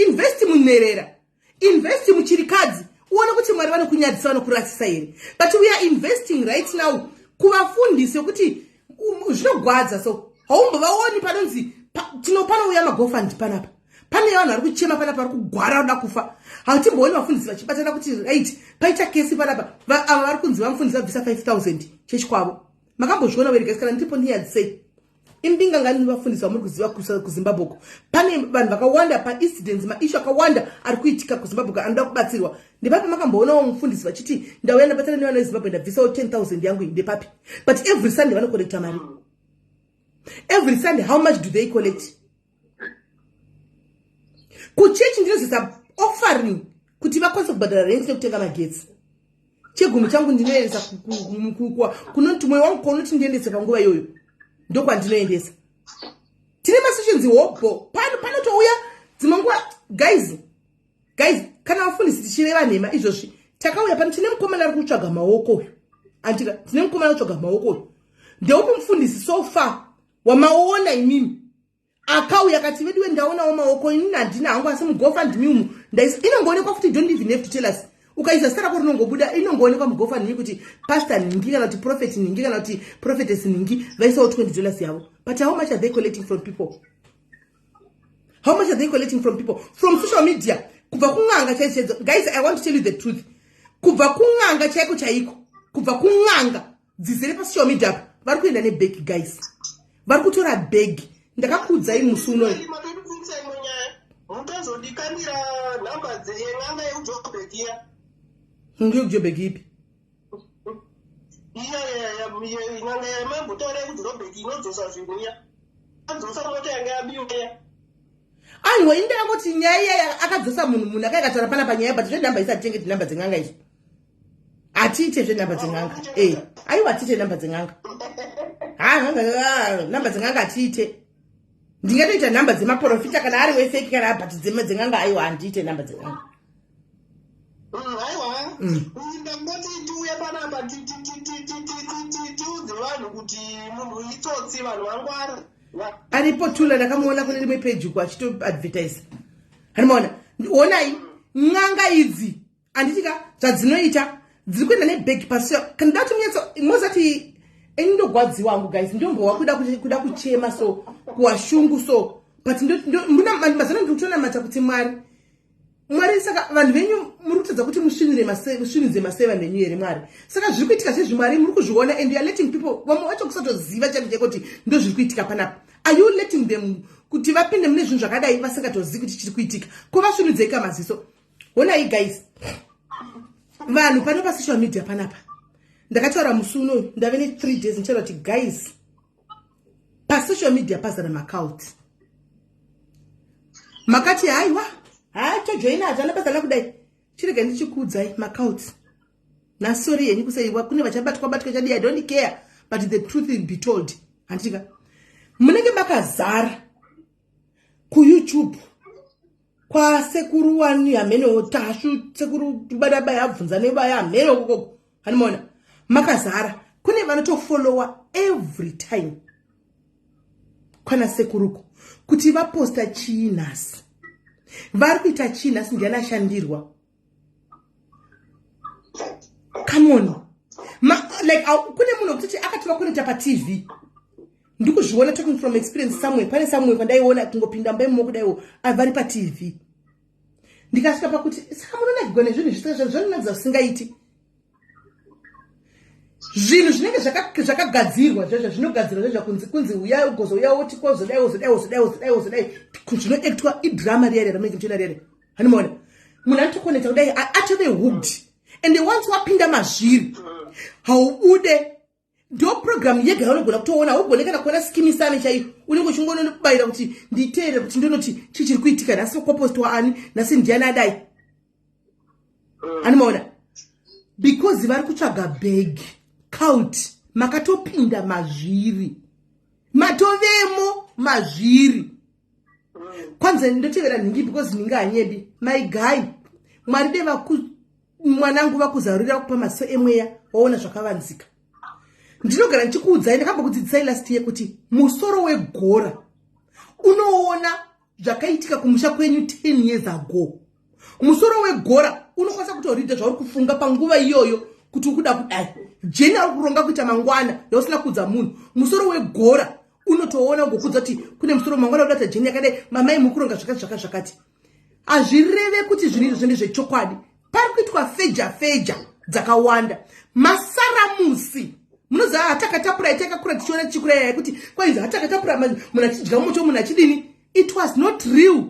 investi munherera investi muchirikadzi uone kuti mwari vanokunyadzisa vanokurasisa here but we are investing right now kuvafundisi wekuti zvinogwadza so haumbovaoni panonzi tinopanouya magofandi panapa pane vanhu vari kuchema panapa vari kugwara voda kufa hatimbooni vafundisi vachibatana kuti right paita kesi panapa ava vari kunzi vamufundisi vabvisa 5,000 chechi kwavo makambozviona weregasi kana ndiripo ndiyadzisei imbingangani vafundisi vamuri kuziva kuzimbabwe pane vanhu vakawanda paincidents maishu akawanda ari kuitika kuzimbabwe anoda kubatsirwa ndepapi makamboonawo mufundisi vachiti ndauya ndabatsira nevana vezimbabwe ndabvisawo 10,000 yangu ndepapi but every sunday vanokolekta mari every sunday how much do they collect kuchechi ndinozisa offering kuti vakwanise kubhadhara rent nekutenga magetsi chegumi changu ndinoendesa kunoti mwoyo wangu kwaunoti ndiendese panguva iyoyo ndokwandinoendesa. Tine masessions hobho panotouya dzimwe nguva. Guys, kana vafundisi tichireva nhema izvozvi takauya pano tine mukomana ari kutsvaga maoko uyu andika tine mukomana ari kutsvaga maoko uyu ndeupi mufundisi so far wamaona imimi akauya akati vedu ndaonawo maoko inini handina hangu asi mugofandimi umu inongoonekwa futi don't even have to tell us. Ukaisa sara kuti inongobuda inongoonekwa mugofandimi kuti pastor ningi kana kuti prophet ningi kana kuti prophetess ningi vaisawo $20 yavo. But how much are they collecting from people? How much are they collecting from people? From social media. Kubva kunganga chaiko. Guys, I want to tell you the truth. Kubva kunganga chaiko chaiko. Kubva kunganga dzizere pa social media. Vari kuenda ne bag guys. Vari kutora bag. Ndakakudza imusuno. Mutazodikanira namba dzenganga yejobegia. Ngiyo jobegi ipi? Nganga yamambotore kudrobeki inodzosa zvimuya. Adzosa moto yanga yabiuya. Aiwa inde yakoti nyaya akadzosa munhu akaitaura pana panyaya but zvenamba isatenge namba dzenganga izvi. Atiite zvenamba dzenganga. Aiwa atiite namba dzenganga. Namba dzenganga atiite. Ndingatoita namba dzemaprofita kana ari wefeki kana but dzenganga aiwa handiite namba dzenganga. Aiwa. Ndangoti ndiuya panamba vanhu kuti munhu itsotsi vanhu vangwara. Aripo tula ndakamuona kune rimwe page uko achito advertise. Hanimaona onai nganga idzi anditika zvadzinoita dziri kuenda nebag pasi kana ndati munyatso mozati endogwadziwa wangu guys ndombowa kuda kuchema so kuwashungu so but ndona mazana ndikutona mata kuti mwari saka vanhu venyu muri kutadza kuti musvinidze maseva nenyu here mwari saka zviri kuitika sezvimwari muri kuzviona and you are letting people vamwe vacho kusatoziva chaiko kuti ndo zviri kuitika panapa. Are you letting them kuti vapinde mune zvinhu zvakadai vasingatozivi kuti chiri kuitika ko vasvinudzeka maziso? Honai guys, vanhu pano pa social media panapa ndakataura musi unoyu ndave ne 3 days ndichitaura kuti guys pa social media pazara macult makati haiwa tojoina hazvana basa lakudai chirega ndichikuudzai macult nasori henyu kusaiwa kune vachabatwa chadi I don't care but the truth will be told. Handitika munenge makazara kuYouTube kwasekuru wani amene tashu sekuru tubadaba yabvunza nebaya amene kokoko hanimona makazara kune vanotofollowa every time kana sekuruko kuti vaposta chiinasi vari kuita chiinasi ndiana shandirwa. Come on like kune munhu kuti akatova kuneta pa TV ndikuzviona talking from experience somewhere pane somewhere kwandaiona kungopinda mbaimo kudaiwo avari pa TV ndikasvika pakuti saka munoona gone zvinhu zvinonadza usingaiti zvinhu zvinenge zvakagadzirwa zvazvo zvinogadzirwa zvazvo kunzi uya ugozo uya woti kozodai zvinoaktwa idrama riyari ramunenge muchiona riyari hanimona munhu anotokoneta kudai atove hooked and once wapinda mazviri haubude ndo program yega yaunogona kutoona haugone kana kuona skimisane chaiyo unenge uchingoona kubayira kuti nditeere kuti ndinoti chichiri kuitika nhasi kwapostwa ani nhasi ndiani adai animaona because vari kutsvaga bag count makatopinda mazviri matovemo mazviri kwanza ndotevera nhingi because nhingi hanyedi my guy mwari deva mwanangu vakuzarurira kupa maso emweya waona zvakavanzika. Ndinogara ndichikuudzai ndakambokudzidzisai last year kuti musoro wegora unoona zvakaitika kumusha kwenyu 10 years ago. Musoro wegora unokwanisa kutoridha zvauri kufunga panguva iyoyo kuti ukuda kudai jeni ari kuronga kuita mangwana yausina kudza munhu. Musoro wegora unotoona ngokudza kuti kune musoro mangwana udata jeni yakadai mamai mukuronga zvakati hazvireve kuti zvinhu zvechokwadi pari kuitwa feja dzakawanda masaramusi munoziva hatakatapura itakakura tichiona tichikurayai kuti kwainzi hatakatapura munhu achidya moto munhu achidini. It was not real.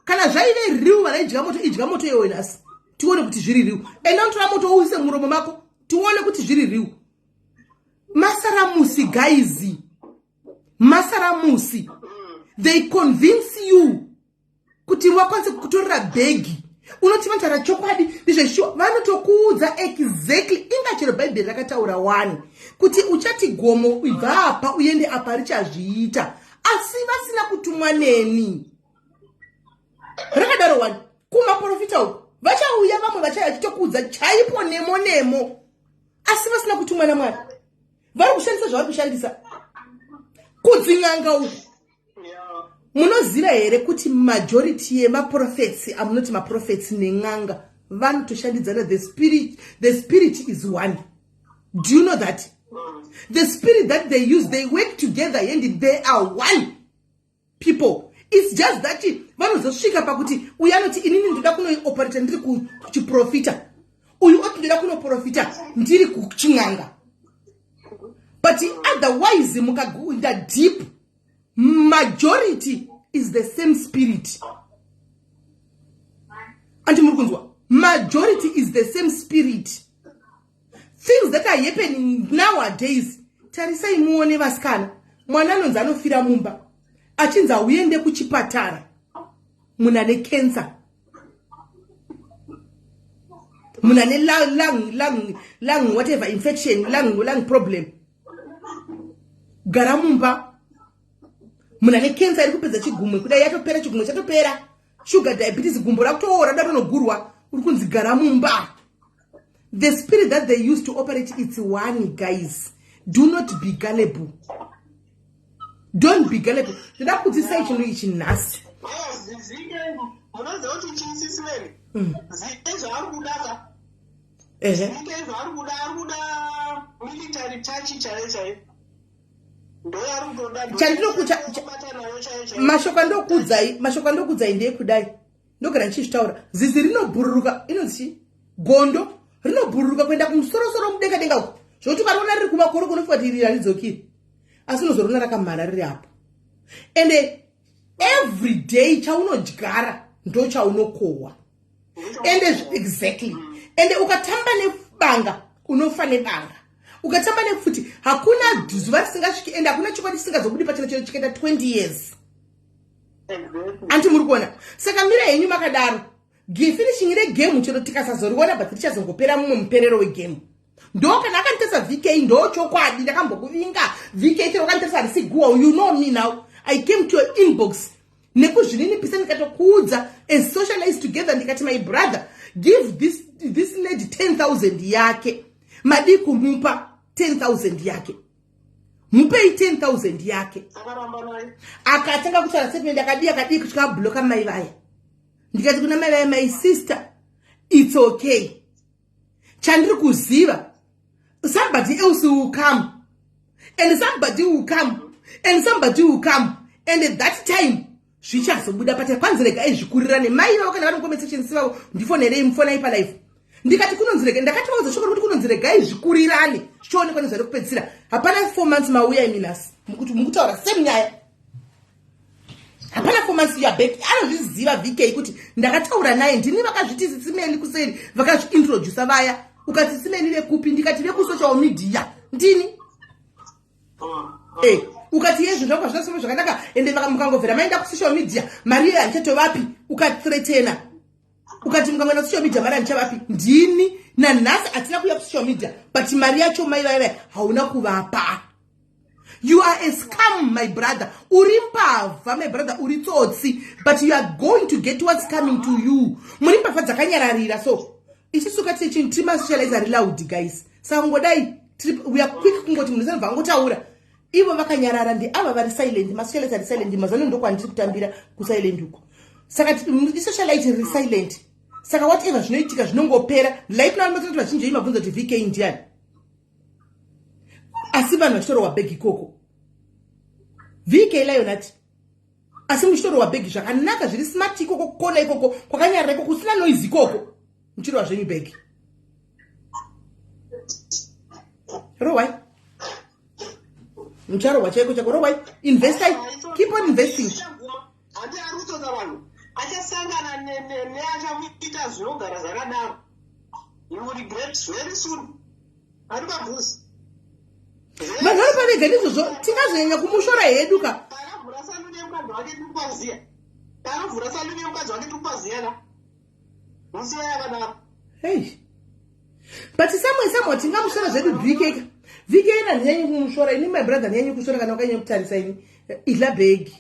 Kana zvaive real vanaidya moto idya moto iyoyo nhasi tione kuti zviri real enda unotora moto uise muromo mako tione kuti zviri real. Masaramusi guys, masaramusi they convince you kuti wakwanise kutorera begi unoti vantaura chokwadi ndizveshuwa vanotokuudza exactly ingachero bhaibheri rakataura 1 kuti uchati gomo ibva apa uende apa richazviita, asi vasina kutumwa neni. Rakadaro 1 kumaprofita uko vachauya vamwe vachauya vachitokuudza chaipo nemo asi vasina kutumwa naMwari. Vari kushandisa zvavari kushandisa kudzin'anga uko. Munoziva here kuti majority yemaprofets, amunoti maprofets nen'anga, vanotoshandidzana. The spirit is one. Do you know that? The spirit that they use, they work together and they are one people. It's just that vanozosvika pakuti uyu anoti inini ndoda kunoioperata ndiri kuchiprofita, uyu oti ndoda kunoprofita ndiri kuchin'anga. But otherwise mukagoinda deep, majority is the same spirit. And majority is the same spirit. Things that are happening nowadays, tarisai muone vasikana, mwana anonzi anofira mumba, achinzi uende kuchipatara, munane cancer, munane lung whatever infection, lung problem, gara mumba, munane cancer iri kupedza chigumwe, kudai yatopera chigumwe chatopera, sugar diabetes gumbo rakutoora daronogurwa, uri kunzi gara mumba. The spirit that they use to operate, it's one, guys. Do not be gullible. Don't be gullible. Toda kuti sai chino ichi nasi. Military touch chaiye. Mashoko ndokudzai ndeye kudai. Ndogara ndichitaura. Zizi rinobhururuka, inonzi gondo rinobhururuka kuenda kumusoro mudenga denga uko. Zvoti ukarona riri kumakoro kunofuatirira ridzokiri. Asi unozorona rakamhara riri apo. And every day chaunodyara ndo chaunokohwa. And exactly. And ukatamba nebanga unofa nebanga. Ukatamba nefuti hakuna zuva risingasviki and hakuna chikwadi chisingazobudi pachino chino chikaenda 20 years. Anti muri kuona. Saka mira henyu makadaro. Finishing the game chero tikasazoriona but tichazongopera mumwe muperero wegame. Ndo kana akantesa VK ndo chokwadi ndakambokuvinga VK chero kantesa risiguwa. You know me now. I came to your inbox. Nekuzvinini pisa ndikatokuudza and socialize together ndikati my brother give this lady 10,000 yake. Madi kumupa 10,000 yake. Mupei 10,000 yake. Akatanga kutaura statement akadi kusvika bloka mai vaya. Ndikati kuna mai vaya, my sister, it's okay. Chandiri kuziva. Somebody else will come. And somebody will come. And somebody will come. And at that time, zvichazobuda pati kwanzirega ezvikurirane mai vavo kana vari muconversation sivavo ndifonere mufona ipa life. Ndikati kunonzirega ndakati vauza shoko rokuti kunonzirega ezvikurirane zvichaonekwa nezvare kupedzisira. Hapana 4 months mauya iminasi mukutaura same nyaya. Hapana 4 months ya back anozviziva VK kuti ndakataura naye ndini vakazviti simeni kuseri vakazviintroduce vaya ukati simeni vekupi ndikati vekusocial media ndini ukati yezvo zvakwa zvasoma zvakanaka ende mukangovhera maenda kusocial media mari yanchatovapi ukathreatena ukati mukangoenda kusocial media mari yanchavapi ndini nanhasi atina kuya kusocial media but mari yacho mai vaya hauna kuvapa. You are a scam, my brother. Urimpava, my brother, uritsotsi. But you are going to get what's coming to you. Murimpava dzakanyararira. So, ichisuka teaching trima socialize are loud, guys. Sangodai, we are quick kungoti munozana vangotaura. Ivo vakanyarara ndi ava vari silent. Ma socialize are silent. Mazano ndoko andiri kutambira ku silent uko. Saka socialize are silent. Saka whatever zvinoitika zvinongopera. Like now mazano vachinje imabvunza kuti VK ndiani. Asi vanhu vachitoro wabhegi ikoko. VK Lionati. Asi muchitoro wabhegi zvakanaka zviri smart ikoko kona ikoko kwakanyarara ikoko kusina noise ikoko. Muchiro wazvenyu bhegi. Rowai. Mucharo wachaiko chako rowai. Invest. Keep on investing. Andi arutoza vanhu. Achasangana neachamuita zvinogara zvakadaro. You will regret very soon. Ari pabhusi. Vanhu vari pavega ndizvozvo tingazonyanya kumushora hedu ka. musiya yakadaro. Hey. But somewhere tingamushora zvedu vhiki ina hanyanyi kumushora ini my brother hanyanyi kushora kana wakanyanya kutarisa ini idla bhegi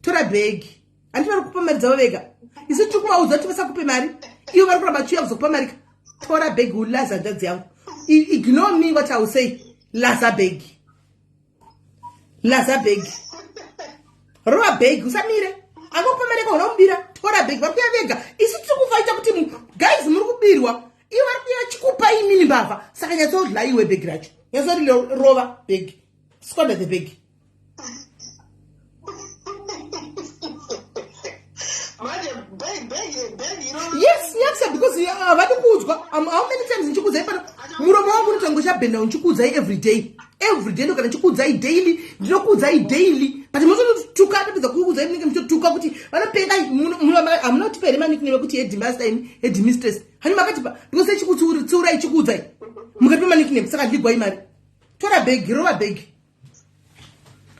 tora bhegi handi vari kupa mari dzavo vega isu tiri kuvaudza kuti vasakupe mari ivo vari kuramba chiuya kuzokupa mari tora bhegi ulaza ndanzi yangu ignore me what I will say laza bhegi rova bhegi usamire angokupa mari yakaona kubira tora bhegi vari kuya vega isu tiri kufaita kuti guys muri kubirwa ivo vari kuya chikupa imini mbavha saka nyatsodla iwe bhegi racho nyatsori rova bhegi squander the bhegi. Yes, because vadi kudzwa how many times ndichikudzai pano muromo wangu unotango chabhenda ndichikudzai every day ndokana ndichikudzai daily ndinokudzai daily but munotuka atapedza kukudzai munenge muchituka kuti vanopenga hamuna kutipa here manikname ekuti headmistress hani makatipa because echikutsiurai chikudzai mukatipa manikname saka ndigwai mari tora bhegi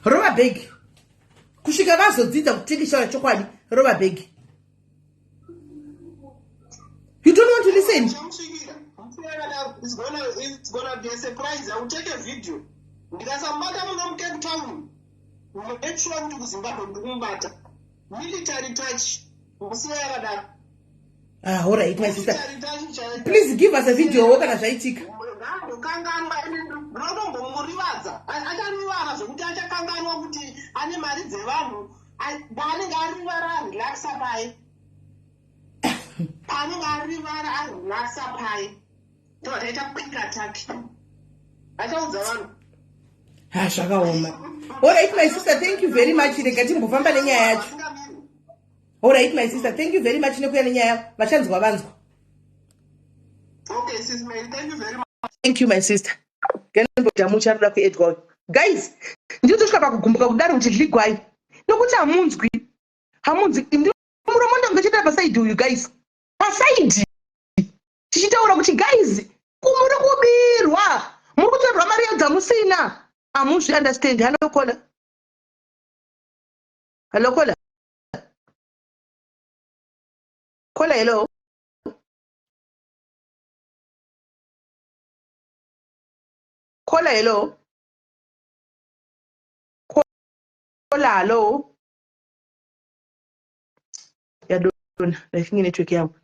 rova bhegi kusvika vazodzidza kutekeshaura chokwadi rova bhegi. You don't want to listen. It's gonna be a surprise. I will take a video. Because I'm not going to Cape Town. Make sure to Zimbabwe. Military touch. All right, my sister. Please give us a video. What can I say? Alright, my sister, thank you very much. Alright, my sister, thank you very much. Okay, sis, thank you very much. Thank you, my sister. Guys, ndizosvika pakugumbuka kudaro kuti zligwai nokuti hamunzwi muromo ndangachita pasaidi uyu guys pasaidi tichitaura kuti guys muri kubirwa muri kutorwa mari yadzamusina hamuzvi understand. Hello kola hello kola hello yadona ndafinge network yangu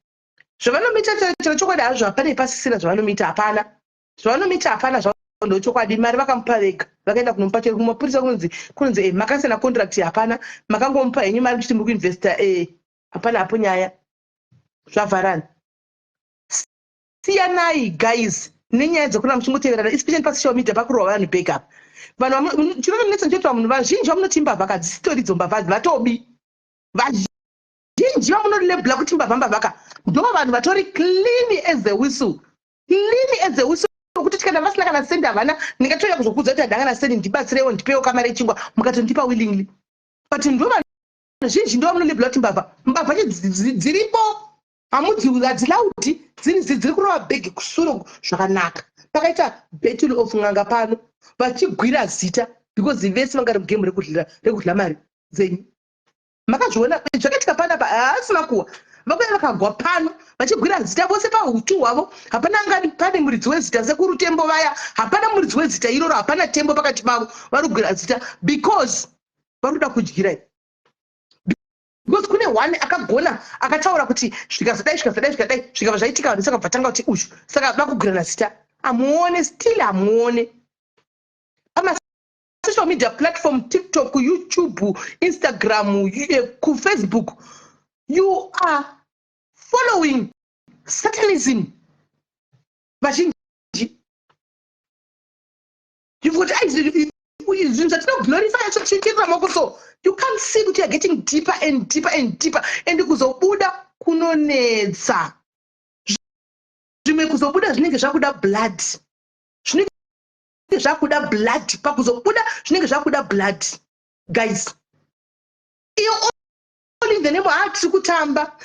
zvavanomita chokwadi hazvo hapana ipasisira zvavanomita hapana zvavando chokwadi mari vakamupa vega vakaenda kunomupa chero kumapurisa kunonzi makasina contract hapana makangomupa henyu mari kuti muri kuinvesta hapana hapo nyaya zvavharana. Siyanai guys nenyaya dzekuna muchingoteverana especially pasocial media pakurova vanhu backup vanhu chinononetsa ndokuti vanhu vazhinji vamunoti mbavha kadzisitori dzo mbavha vatobi vazhinji vamunolebhula kuti mbavha ndo vanhu vatori clean as a whistle kuti tikana vasina kana sendi havana ndingatoya kuzokudza kuti handangana sendi ndibatsirewo ndipewo kamari yechingwa mukatondipa willingly but ndo vanhu vazhinji ndo vamunolebhula kuti mbavha dziripo hadzilaudi dziri kurova bhegi kusuro zvakanaka. Pakaita battle of ng'anga pano vachigwira zita because vese vangari mugemu rekudla mari dzenyu makazviona zvakaitika panapa haasina kuwa vakuya vakagwa pano vachigwira zita vose pahutu hwavo hapana ngani pane muridzi wezita sekuru tembo vaya hapana muridzi wezita iroro hapana tembo pakati pavo vari kugwira zita because vari kuda kudyirai because kune one akagona akataura kuti zvikazadai zvikabva zvaitika vanhu saka bvatanga kuti uzhu saka va kugwirana zita still hamuone social media platform TikTok, YouTube, Instagram, Facebook. You are following Satanism. You've got eyes. You glorify so you can't see that you are getting deeper and deeper and deeper. And kuzobuda kunonetsa. Kuzobuda zvinenge zvakuda blood. Zvakuda blood pakuzobuda zvinenge zvakuda blood guys. Iyo all in the name hatiri kutamba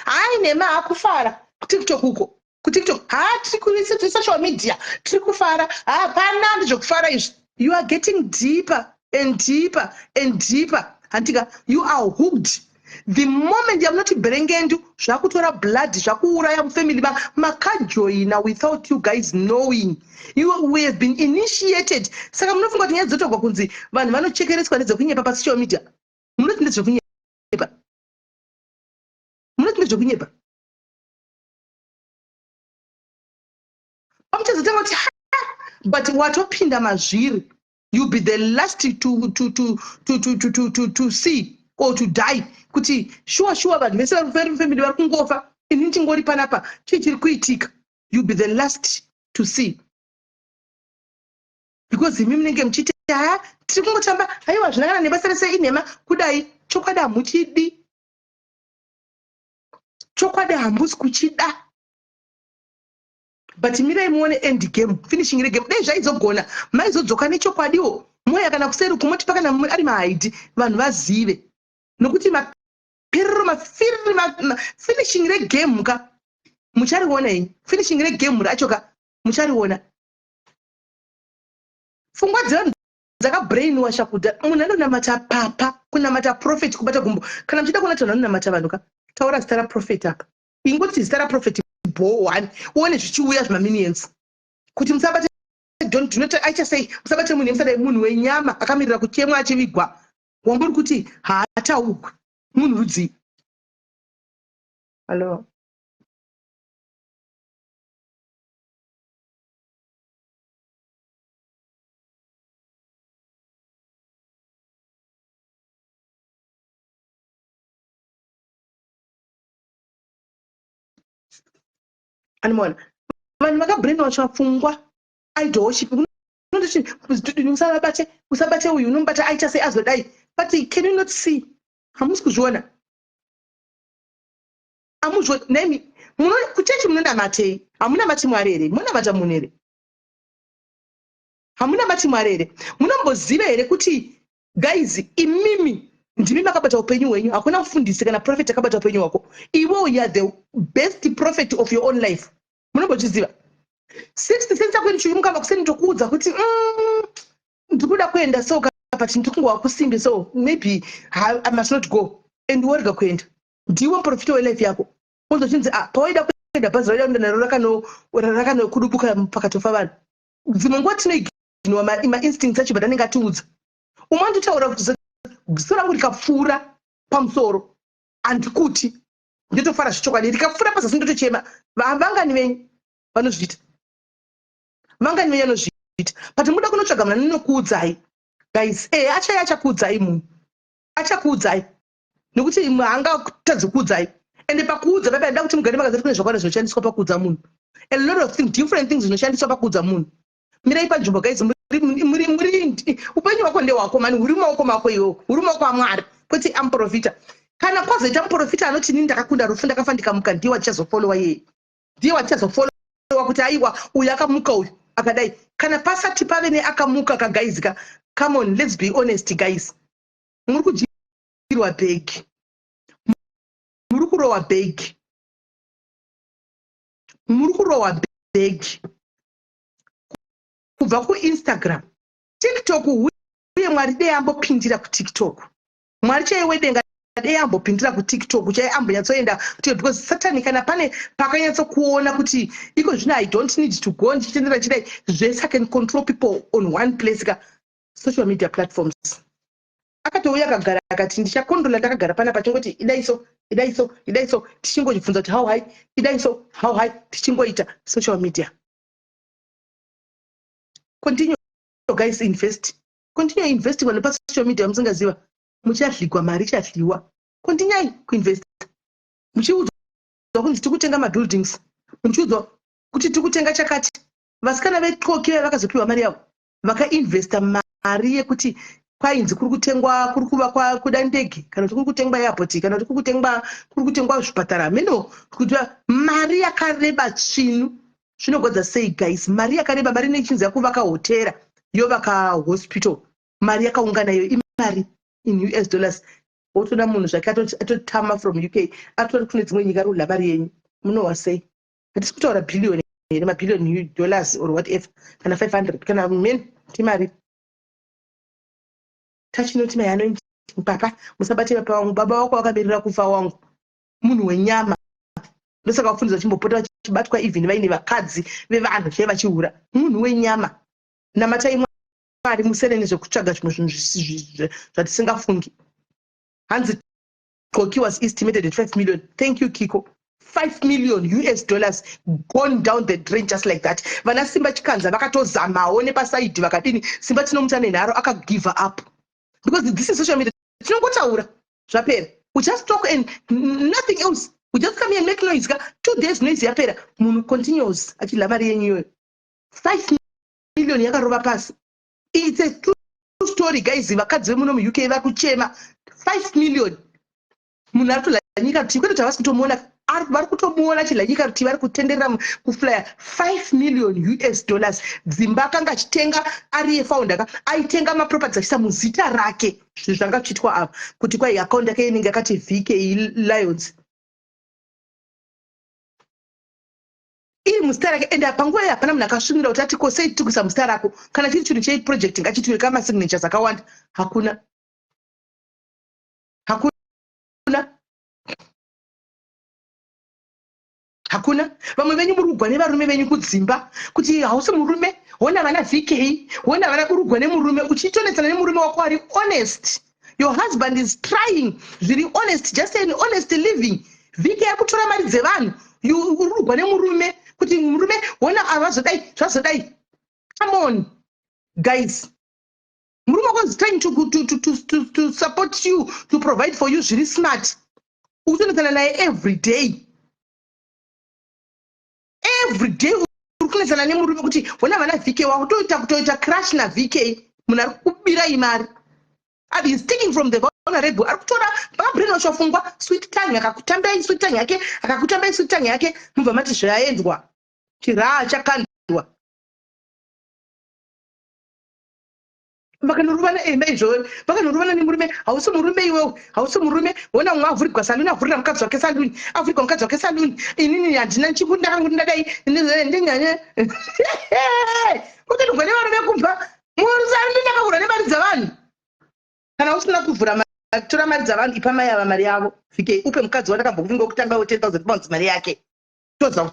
nema akufara TikTok huko TikTok hatiri ku social media tiri kufara hapana ndizvokufara izvi. You are getting deeper and deeper and deeper until you are hooked. The moment yamunoti berengendu zvakutora blood zvakuuraya mufamily makajoina without you guys knowing. We have been initiated. Saka munofunga kuti nyaya dzotogwa kunzi vanhu vanochekeretswa nedzekunyepa pasocial media. Munoti ndezvekunyepa. Munoti ndezvekunyepa. Amuchazotanga kuti but watopinda mazviri. You'll be the last to see or to die. Kuti sure vanhu vese vari family vari kungofa. Ini chingori panapa chichiri kuitika. You'll be the last to see. Because imi munenge muchiti tiri kungotamba haiwa zvinangana nebasa rese inhema kudai chokwadi hamuchidi. Chokwadi hambusi kuchida. But mirai muone end game, finishing the game. Dai zvaizogona maizodzoka nechokwadiwo moya kana kuseri kumoti pakana ari mahaidhi vanhu vazive nokuti maperero finishing the game ka muchariona ini finishing the game racho ka muchariona. Pfungwa dzevanhu dzakabrainwasha kuda munhu anonamata papa kunamata prophet kubata gumbo kana muchida kuona kuti vanhu vanonamata vanhu ka taura zita raprofeti apa ingoti zita raprofeti one uone zvichiuya zvimaminions kuti musabate aichasei musabate munhu emusadai munhu wenyama akamirira kuchemwa achivigwa wamburi kuti haataurwi munhu rudzii. Hello. Animal. Vanhu vakabrainwasha pfungwa idolship usabate uyu unomubata aita sei azodai but can you not see hamusi kuzviona hamuzvioni nemi kuchechi munondamatei hamunamati Mwari here munamata munhu here hamunamati Mwari here munomboziva here kuti guys imimi ndimi makabata upenyu hwenyu hakuna mufundisi kana prophet akabata upenyu hwako iwo you are the best prophet of your own life munombochiziva 60 cents akweni chiyumukamba kuseni ndokuudza kuti ndikuda kuenda so but ndikungwa kusimbi so maybe I must not go and warga kuenda ndiwo profit welife yako uzochinzi pawaida kuenda bhazi raida naro rakano kudubuka pakatofa vanhu dzimwe nguva tinoiginwa ma-instincts acho but anenge atiudza umwe anditaura kuti ziso rangu rikapfuura pamusoro handikuti ndotofara zvichokwadi rikapfuura pazasi ndotochema vangani venyu vanozviita vangani venyu vanozviita but muda kunotsvaga munhu anokuudzai guys achakuudzai munhu achakuudzai nekuti haangatadzi kuudzai ende pakuudza paipa nda kuti mugari makazati kune zvakawanda zvinoshandiswa pakuudza munhu a lot of things different things zvinoshandiswa pakuudza munhu mirai panzvimbo guys muri upenyu hwako ndehwako mani huri mumaoko mako iwo huri mumaoko aMwari kwete amuprofita kana kwazoita muprofita anoti nini ndakakunda rufu ndakafa ndikamuka ndiye wachazofolowa yeye ndiye wachazofolowa kuti aiwa uyu akamuka uyu akadai kana pasati pave neakamuka kagaizika. Come on, let's be honest guys, muri kudyirwa bhegi muri kurowa bhegi muri kurowa bhegi kubva kuInstagram TikTok uye Mwari dei ambopindira kuTikTok Mwari chaiwedenga dei ambopindira kuTikTok chai ambonyatsoenda kuti because Satan kana pane pakanyatsokuona kuti iko zvino I don't need to go ndichitendera chidai zvese can control people on one place ka social media platforms akatouya akagara akati ndichakondola ndakagara pana pachingoti idaiso tichingochibvunza kuti how high idaiso how high tichingoita social media. Continue guys, continue investing on the social media musingaziva muchadligwa mari chadliwa continue kuinvest muchiudzwa kuti tikutenga mabuildings muchiudzwa kuti tikutenga chakati vasikana vetxoke vakazopiwa mari yavo vakainvesta mari yekuti kwainzi kuri kutengwa kuri kuvakwa kuda ndege kana kuti kuri kutengwa airport kana kuti kuri kutengwa zvipatara meno kuti mari yakareba tsvinu zvinogodza sei guys mari yakareba mari nechinzi yakuvaka hotera yovaka hospital mari yakaungana iyo imari in US dollars otoda munhu zvake atotama from UK atori kune dzimwe nyika rula mari yenyu munowa sei hatisi kutaura billion here mabhillion dollars or whatever kana 500 kana men timari tachinoti mai papa musabate papa wangu, baba wako wakaberera kufa wangu, munhu wenyama. Ndosaka vafundiswa chimbopota vachibatwa even vaine vakadzi vevanhu chaive vachiura. Munhu wenyama. Namatai Mwari musere nezvekutsvaga zvimwe zvinhu zvatisingafungi. Hanzi Koki was estimated at 5 million. Thank you, Kiko. 5 million US dollars gone down the drain just like that. Vana Simba Chikanza vakatozamawo nepasaidi vakadini Simba tinomuta nenharo akagive up. Because this is social media. Tinongotaura zvapera. We just talk and nothing else. We just come here and make noise. 2 days noise yapera. Munhu continues achidla mari yenyu. 5 million yakarova pasi. It's a true story, guys. Vakadzi vemuno muUK vakuchema 5 million. Munhu ari kutodla nyika rutivi kwete tavasi kutomuona, vari kutomuona achidla nyika rutivi, vari kutenderera kuflya 5 million US dollars. Dzimba akanga achitenga ari yefounder aitenga maproperties achiisa muzita rake. Zvinhu zvanga zvichiitwa apa kuti kwai akaunti yake inenge yakati VK Lions iri muzita rake, ende panguva iyi hapana munhu akasvinira kuti ati sei tiri kuisa muzita rako, kana chiri chinhu cheproject ngachitiwe kamasignatures akawanda. Hakuna. Vamwe venyu muri kugwa nevarume venyu kudzimba kuti hausi murume, wona vana VK, wona vana urugwa nemurume, uchitonetsana nemurume wako ari honest. Your husband is trying zviri honest, just an honest living. VK yakutora mari dzevanhu, urugwa nemurume kuti murume wona avazodai zvazodai. Come on guys, murume wako is trying to support you, to provide for you zviri smart. Utonetsana naye every day urukunetsana nemurume kuti wona vana VK wako toita crash na VK, munhu ari kubira imari. And he's taking from the vulnerable. Ari kutora pabrino shofungwa sweet tongue akakutambai sweet tongue yake, akakutambai sweet tongue yake, mubva mati zvaendwa. Chiraa chakandwa. Vakanoruvana emba izvoni, vakanoruvana nemurume, hausi murume iwewe, hausi murume, wona mumwe avhurigwa saluni, avhurira mukadzi wake saluni, avhurigwa mukadzi wake saluni, inini handina ndakangundadai, ndinyanye. Kuti ndogwa nevarume kumba, musaluni ndakavhura nemari dzavanhu. Kana usina kuvhura tora mari dzavanhu, ipa mai ava mari yavo. VK upe mukadzi wandakambovhinga kutanga 10,000 pounds mari yake. Toza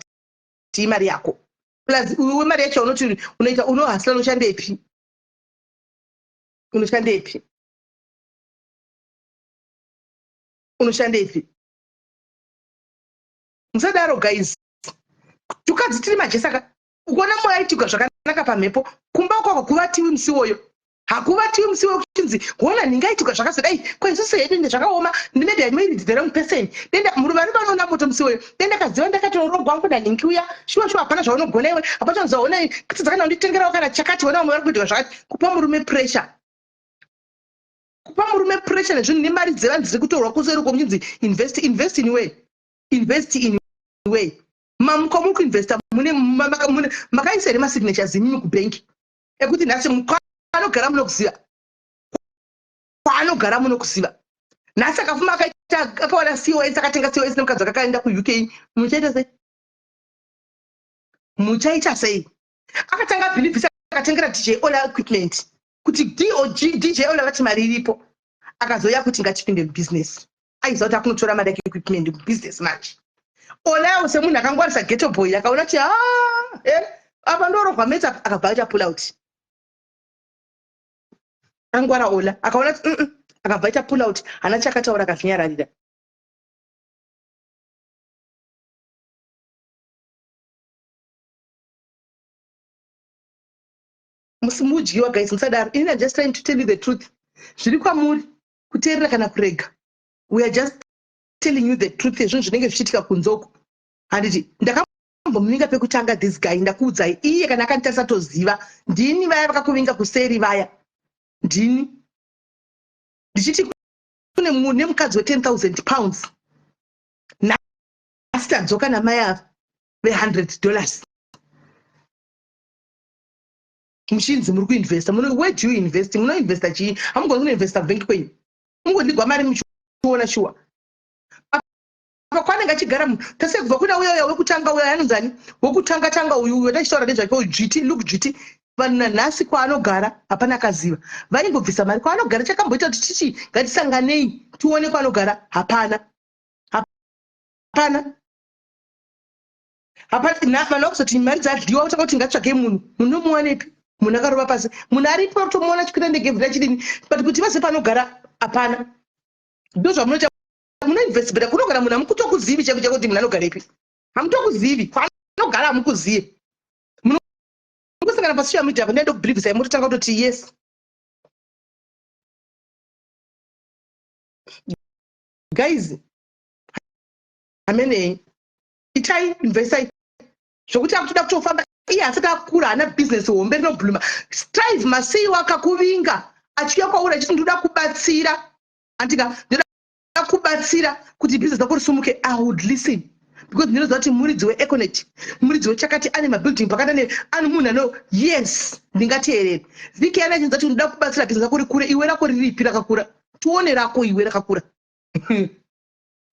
kuti mari yako. Plus uwe mari yacho unoti unoita unohasla unoshandepi? Unoshandepi? Musadaro guys. Tukadzi tiri majesaka. Ukona moyo aitika zvakanaka pamhepo. Kumba kwako kuvatiwi musi woyo. Hakuvatiwi musi woyo kuchinzi kuona ningaitika zvakazodai. Kweisusu hedu ndezvakaoma ndinenge ndinoiridzira mupeseni. Denda murume ari panoona moto musi woyo. Denda kadziva ndakatorogwa nguda ningiuya. Shuwa hapana zvaunogona iwe. Hapana zvaona kuti dzakana unditengerawo kana chakati wona umwe ari kuitika zvakati. Kupa murume pressure. Kupa murume pressure nezvinhu nemari dzevanhu dziri kutorwa kuseri komunzi invest in way. Mamuka muri kuinvesta mune makaisere masignatures imimi kubanki ekuti nhasi anogara muno kuziva. Nhasi akafuma akawana COS akatenga COS nemukadzi akakaenda kuUK, muchaita sei? Akatanga bhilivhisa akatengera DJ Ola equipment kuti DJ Ola vati mari iripo, akazoya kuti ngatipinde mubusiness. Aiziva kuti akunotora mari yake equipment mubusiness match. Olawo semunhu akangwarisa ghetto boy akaona kuti apa ndorogwa meta akabva aita pull out. Angwara Ola akaona kuti akabva aita pull out, hana chakataura akazvinyararira. Musimudyiwa guys, musadaro. I'm just trying to tell you the truth. Zviri kwamuri kuteerera kana kurega. We are just telling you the truth. Zvinhu zvinenge zvichiitika kunzoko. Handiti ndakambomuvinga pekutanga this guy, ndakuudzai iye kana akanditarisa toziva. Ndini vaya vakakuvinga kuseri vaya. Ndini ndichiti kune mukadzi we10,000 pounds. Nhasi tadzoka namai ava $100. Muchinzi muri kuinvesta. Where do you invest? Munoinvesta chii? Hamugoni kunoinvesta bank kwenyu. Mungondigwa mari muchiona shuwa. Kwanenge achigara munhu tase kubva kuna uya wekutanga uya anonzani wekutanga uyu wetachitaura nezvake GT, look GT vanhu nanhasi kwaanogara hapana akaziva. Vaingobvisa mari kwaanogara. Chakamboita kuti tichi ngatisanganei tione kwaanogara, hapana. Hapana. Hapana. Vanhu vakuzoti mari dzadliwa utanga kuti ngatsvake munhu. Munhu nomuwanepi? Munhu akarova pasi. Munhu aripo tomuona chikwira ndege vhira chidini. But kuti vaze panogara, hapana. Ndo zvamunoita. Munoinvest beta kunogara munhu hamukutokuzivi chako kuti munhu anogarepi. Hamutokuzivi. Kwaanogara hamukuzivi. Munongosangana pasocial media apa ndaida kubhirivisa imototanga kutoti yes. Guys, amenei. Itai investai. Zvokuti akutoda kutofamba iye asati akura hana business hombe rinobhuluma. Strive masei wakakuvinga achiuya kwauri achiti ndoda kubatsira. Andika ndoda kubatsira kuti business rako risumuke. I would listen. Because ndinoziva kuti muridzi weEconet, muridzi wechakati ane mabuilding pakadane ane munhu ano yes ndingateerera. Vhiki yana chinza kuti ndoda kubatsira business rako rikure, iwe rako riripi rakakura? Tuone rako iwe rakakura.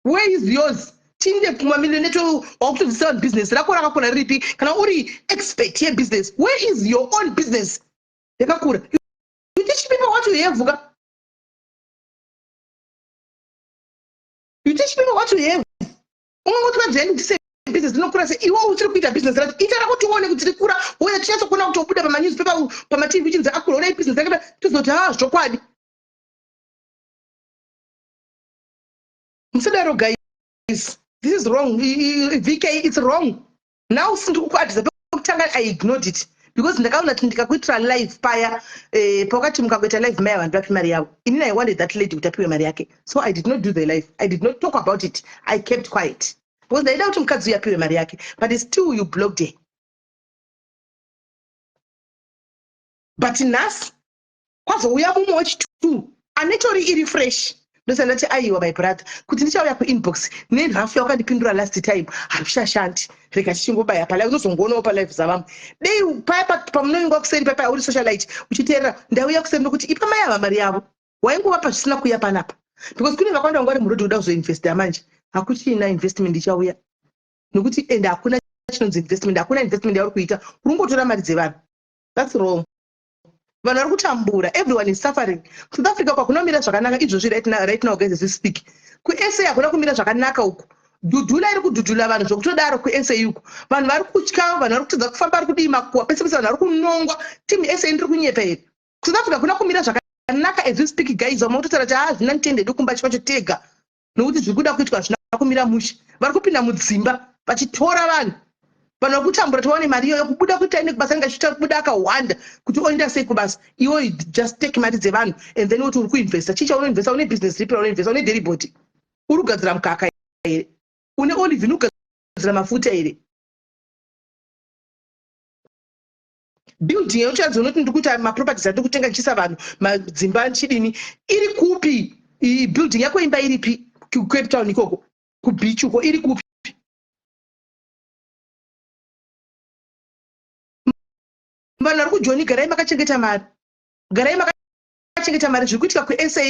Where is yours? Tinde kumamiliyoni neto wakutodzidzisa vanhu business rako rakakura riripi? Kana uri expert yebusiness, where is your own business yakakura? You teach people what you have. You teach people what you have. Ungoti vadzeni kuti business inokura sei? Iwe uchiri kuita business racho ita rako tione kuti rikura. Uye tichatsokona kutobuda pamanewspaper pamaTV chinzi akura une business yakada tizoti zvokwadi. Musadaro guys. This is wrong. VK, it's wrong. Now I ignored it because ndakaona kuti ndikakuitira live paya pakati mukakuita live maya vanhu vapi mari yavo. Inini I wanted that lady kuti apiwe mari yake. So I did not do the live. I did not talk about it. I kept quiet. Because ndaida kuti mukadzi uyu apiwe mari yake. But still you blocked her. But nhasi kwazouya mumwe wechitu anetori iri fresh. Ndosana ndati aiwa my brother kuti ndichauya kuinbox nenhafu yakandipindura last time hazvishashandi rega tichingobaya palive unozongonawo palive dzavamwe dei paya pamunonga kuseri paya uri socialite uchiteerera ndauya kuseri nokuti ipa mai ava mari yavo waingovapa zvisina kuuya panapa because kune vakawanda vanga vari murodhi uda kuzoinvesta manje hakuchina investment ichauya nokuti ende hakuna chinonzi investment, hakuna investment yauri kuita, uri kungotora mari dzevanhu. That's wrong. Vanhu vari kutambura, everyone is suffering. South Africa kwakunomira zvakanaka izvozvi right now guys as we speak. Ku-SA hakuna kumira zvakanaka uku. Dhudhula iri kudhudhula vanhu zvokutodaro ku-SA uku. Vanhu vari kutya, vanhu vari kutadza kufamba vari kudii makuwa, pese pese vanhu vari kunongwa. Timu SA ndiri kunyepa here. South Africa hakuna kumira zvakanaka as we speak guys. Vamwe kutotara kuti zvina nditendede kumba chipacho tega. Nokuti zviri kuda kuitwa zvina kumira mushe. Vari kupinda mudzimba vachitora vanhu. Vanhu vari kutambura tiwane mari iyoyo kubuda kuita ine kubasa ngachita kubuda akawanda kuti oenda sei kubasa. Iwo just take mari dzevanhu and then kuti uri kuinvesta. Chicha unoinvesta une business ripi unoinvesta une dairy bot. Uri kugadzira mukaka here. Une olive inogadzira mafuta here. Building yauchadzo unoti ndikuita maproperties andikutenga chisa vanhu madzimba chidini iri kupi? Building yako imba iripi ku Cape Town ikoko ku beach uko iri kupi? Vanhu vari kujoni garai makachengeta mari. Garai makachengeta mari zviri kuitika ku-SA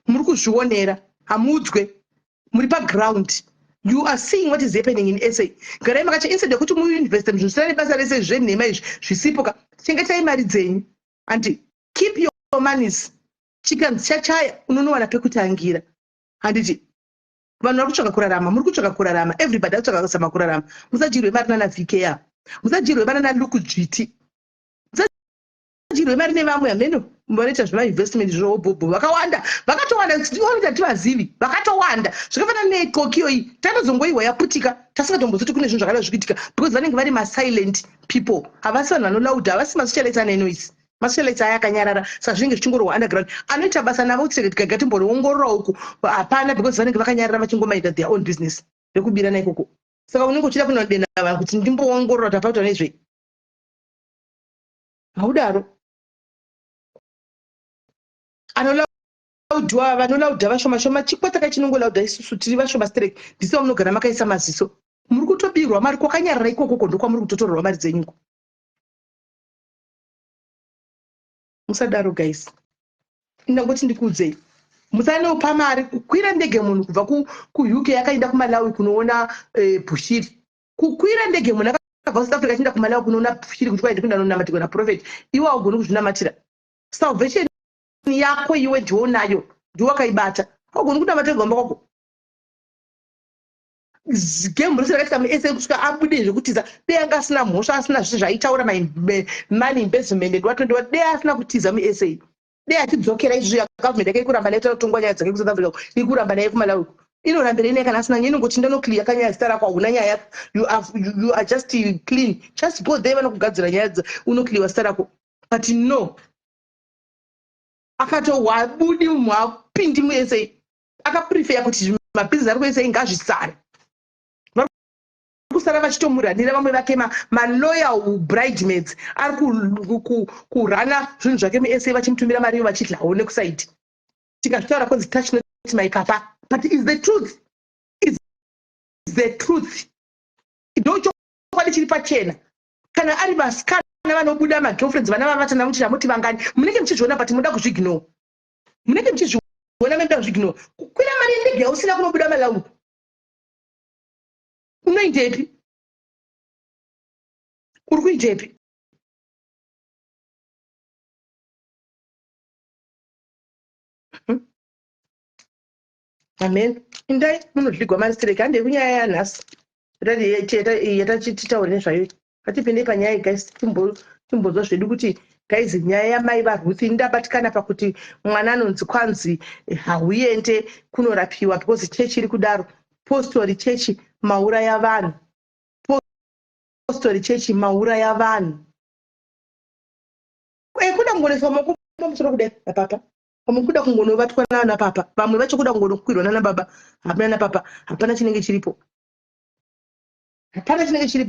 muri kuzvionera. Hamudzwe. Muri paground. You are seeing what is happening in SA. Garai makachengeta instead yekuti muinveste muzvinhu zvisina nebasa rese zvenhema izvi zvisipo. Chengetai mari dzenyu. And keep your monies. Chikanzi chachaya unonowana pekutangira. Handiti vanhu vari kutsvaga kurarama, muri kutsvaga kurarama. Everybody ari kutsvaga kurarama. Musadyirwe mari nana VK yavo. Musadyirwe mari nana Lukuzviti. Musadyirwe mari nevamwe hameno vanoita zvemainvestment zvobobo vakawanda. Vakatowanda tiwaita tivazivi. Vakatowanda. Zvakafanana nekokiyo iyi. Tanozongoiwa yaputika. Tasingatombozoti kune zvinhu zvakada zvichiitika because vanenge vari masilent people. Havasi vanhu vanolauda, havasi masocialite anenoise. Masocialite aya akanyarara saka zvinenge zvichingorohwa underground. Anoita basa navo tega timboongorora uku. Hapana because vanenge vakanyarara vachingomaita their own business. Rekubirana ikoko. Saka unenge uchida kunodenda vanhu kuti ndimboongorora kuti apaitwa nezvei. Haudaro. Anolaudwa vanolaudha vashoma shoma chikwata chinongolaudha isusu tiri vashoma stereki. Ndise munogara makaisa maziso. Muri kutobirwa mari kwakanyarara ikoko ndo kwamuri kutotorerwa mari dzenyu. Musadaro guys. Ndangoti ndikuudzei. Musanopa mari kukwira ndege munhu kubva ku UK yakaenda kuMalawi kunoona Bushiri. Kukwira ndege munhu ukabva South Africa chienda kumalawi kunoona shiri kuti kwaiti kuenda nonamatirwa naprofeti iwe augoni kuzvinamatira. Salvation yako iwe ndiwo nayo ndiwo wakaibata augoni kunamatirwa gomba kwako. Game rose rakaita muese kusvika abude zvekutiza dei anga asina mhosva asina zvese zvaitaura money investment ndwatondwa dei asina kutiza muesa dei achidzokera izvozvo government yake ikuramba naita kutongwa nyaya dzake kuSouth Africa ikuramba naye kumalawi inorambira ine kana asina inongoti ndinoclear kanyaya zita rako hauna nyaya you are just clean just go there vanokugadzira nyaya unoclear zita rako but no akatowabudi mwapindi muesa akaprefer kuti mabhizinesi ari kuesa ngazvisare kusara vachitomuranira vamwe vake maloyal bridesmaids ari kurana zvinhu zvake muesa vachimutumira mari vachiti aone kusaidi tikazvitaura kunzi touch not my papa but is the truth ndochokwadi chiri pachena kana ari vasikana vanobuda magirlfriends vana vavatana muti chamuti vangani munenge muchizviona but muda kuzvignore munenge muchizviona menda kuzvignore kwira mari ndege usina kunobuda malawi unoitepi uri kuitepi amen indai munozvigwa maristireki handei kunyaya yanhasi yatachitaure nezvayo atipindei panyaya guys timbozwa zvedu kuti guys nyaya yamai varuthi ndabatikana pakuti mwana anonzi kwanzi hauende kunorapiwa because chechi iri kudaro postori chechi mauraya vanhu postori chechi mauraya vanhu kuda kungoneswa mamusoro kudai napapa vamwe kuda kungonovatwa nanapapa vamwe vacho kuda kungonokwirwa nanababa hapana napapa hapana chinenge chiripo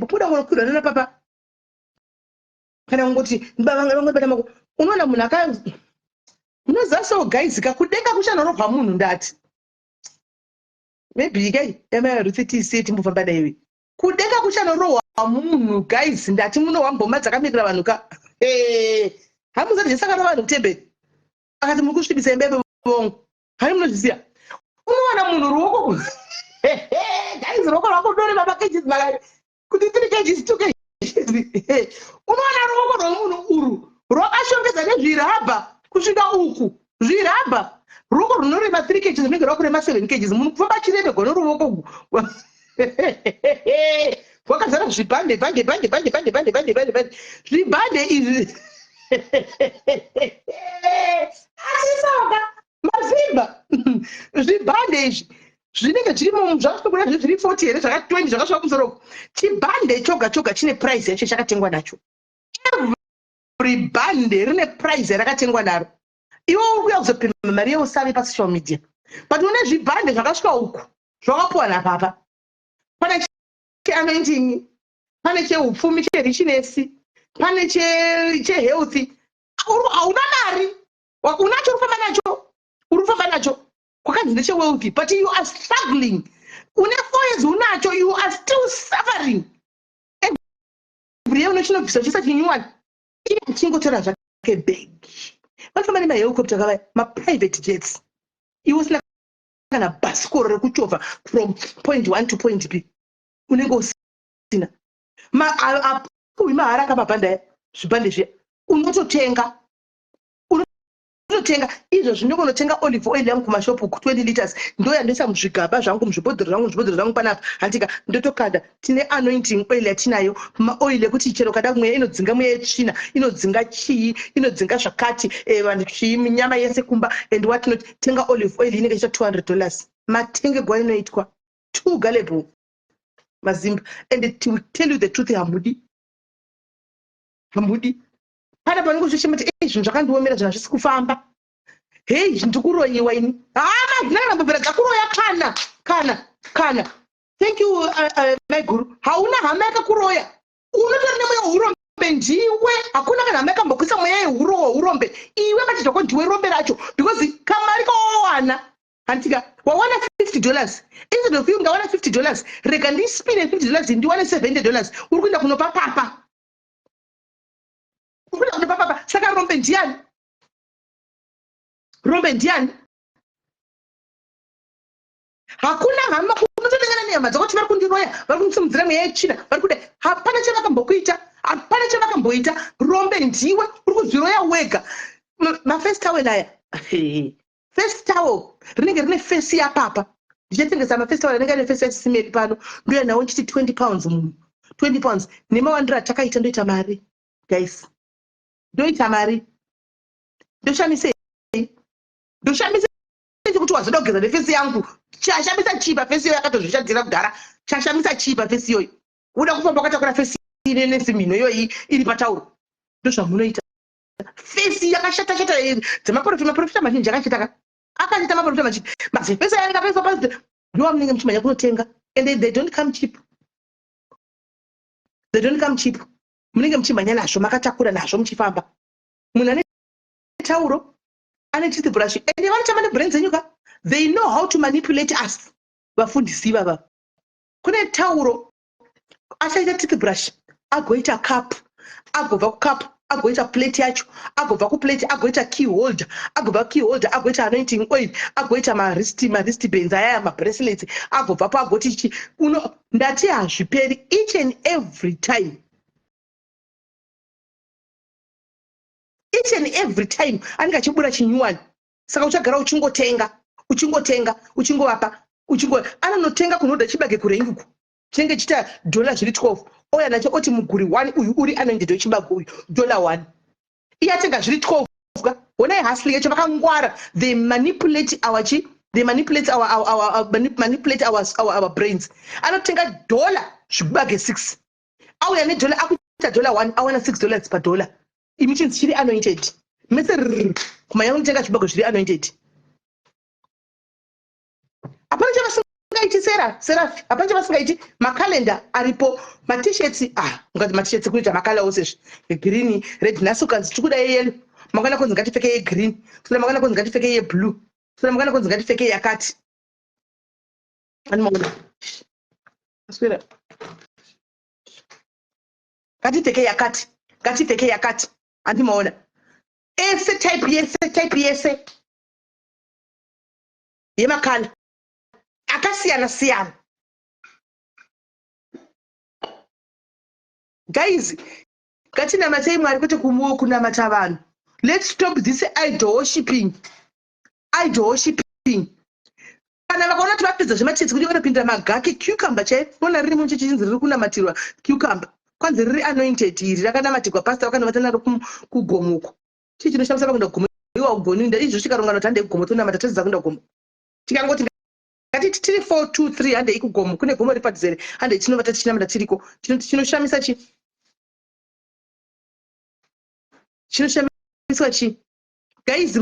kuda kungonokwirwa nanapapa kana kungoti vamwe bata mako unoona munhu unozasawo guys kakudenga kuchanorohwa munhu ndati maybe kai yamaruthi tisiye timbofamba daiwe kudenga kuchanorohwa munhu guys ndati munohwa ngoma dzakamirira vanhu ka hamuzati zvesakana vanhu kutemberi akati muri kusvibisa imbebe vongo hani munozviziva unowana munhu ruoko kunzi guys ruoko rwako dore baba kgs makati kuti 3 kgs 2 kgs unowana ruoko rwomunhu uru rwakashongedza nezvirabha kusvika uku zvirabha ruoko runorema 3 kgs runenge rwakurema 7 kgs munhu kufamba chiremegwa noruoko rwakazara zvibhande zvibhande izvi asisoka mazimba zvibhande izvi zvinenge zvirimo zvakatokura zviri 40 here zvaka 20 zvakasvika kumusoro chibhande choga chine price yacho chakatengwa nacho every bhande rine price rakatengwa naro iwe uri kuya kuzopima mari yeusave pasocial media but une zvibhande zvakasvika uku zvakapuwa napapa pane cheanointing pane cheupfumi cherichinesi pane chehealth hauna mari unacho uri kufamba nacho kwakanzi ndechewealth but you are struggling une 4 years unacho you are still suffering every year unochinobvisa chisati nyuwani iye achingotora zvake begi vanofamba nemahelicopter kavaya maprivate jets iwe usina kana bhasikoro rekuchovha from point 1 to point b unenge usina apuhwi mahara akamabhanda zvibhande zviya unototenga izvo zvinokonotenga olive oil yangu kumashopu 20 liters ndoyandoisa muzvigaba zvangu muzvibhodhoro zvangu panapa handika ndotokanda tine anointing oil yatinayo maoil ekuti chero kada kumweya inodzinga mweya yetsvina inodzinga chii inodzinga zvakati vanhu chii minyama yese kumba and watinoti tenga olive oil inenge ichiita $200 matengegwa inoitwa 2 gallable mazimba and to tell you the truth hamudi pana panenge zvichimati zvinhu zvakandiomera zvinhu hazvisi kufamba hei ndikuroyiwa ini ndinakambobvira dzakuroya kana thank you my guru hauna hama yakakuroya unotori nemweya weurombe ndiwe hakuna kana hama yakambokwisa mweya yeurombe iwe matitoko ndiwe rombe racho because kamari kawawana handika wawana $50 instead of you ngawana $50 rega ndispine $50 ndiwane $70 uri kuenda kunopa papa saka rombe ndiani hakuna hama unototengana nyama dzakoti vari kundiroya, vari kundisimudzira mweya yetsvina, vari kuda. Hapana chavakambokuita, hapana chavakamboita. Rombe ndiwe uri kuzviroya wega. Mafirst towel aya, first towel rinenge rine fesi yapapa. Ndichatengesa mafirst towel anenge ane fesi yachisimeri pano. Ndoya nawo nchiti 20 pounds munhu. 20 pounds. Nemawandiro atakaita ndoita mari. Guys, ndoita mari. Ndoshamise kuti wazoda kugeza nefesi yangu. Chashamisa chipa fesi iyoyo yakatozvishadzira kudhara. Chashamisa chipa fesi iyoyo. Uda kufamba wakatakura fesi ine nesimino iyoyi iri patauro. Ndozvamunoita. Fesi yakashata dzemaprofita mazhinji akashata. Akashata maprofita mazhinji. Masi fesi yangu kapesa pasi. Ndiwa munenge muchimanya kunotenga. And they don't come cheap. They don't come cheap. Munenge muchimanya nazvo, makatakura nazvo muchifamba. Munhu ane tauro, ane toothbrush, and vanochama nebrands enyuka. They know how to manipulate us. Vafundisi baba. Kune tauro, achaita toothbrush, agoita cup, agobva kucup, agoita plate yacho, agobva kuplate, agoita key holder, agobva key holder, agoita anointing oil, agoita maristi bands aya mabracelets, agobva pa agoti ichi. Ndati hazviperi each and every time. Each and every time anenge achibura chinyuwani. Saka uchagara uchingovapa, anonotenga kunoda chibage kurengi uku. Chinenge chita $12 12. Oya nacho oti muguri 1 uyu uri anoendedwa chibage uyu $1. Iye atenga zviri 12. Honai hustling yacho vakangwara. They manipulate our brains. Anotenga $1 zvibage 6. Auya $1 akuita $1 awana $6 per dollar. Emissions chiri anointed. Mese kumanya kutenga chibage zviri anointed. Apana chavasingaiti Seraph. Apana chavasingaiti makalenda aripo, t-shirts, ngati t-shirts kuita makala ose green, red nasukanzi chikuda yellow. Makana konzi ngatifeke ye green. Sura makana konzi ngatifeke ye blue. Sura makana konzi ngatifeke yakati. Ani mwana. Aswera. Ngatifeke yakati. Andi maona. Ese type yese. Yemakana. Akasiyana. Guys, katina matei mwari kuti kumuo kunamata vanhu. Let's stop this idol worshiping. Kana vakaona kuti vapedza zvemachitsi kuti vanopinda magaki cucumber chaifona riri munhu chichinzi riri kunamatirwa cucumber. Kwanzi riri anointed iri rakanamatirwa pastor vakanamata naro kugomuko. Chii chinoshamisa pakuenda kugomo iwa ugoninda izvo chikarongano tande kugomo tonamata tozidza kuenda kugomo. Tikangoti ngati tiri 4 2 3 hande ikugomo kune gomo ripadzere hande tinovata tichinamata tiriko. Chinoshamisa chi? Chinoshamisa chi? Guys,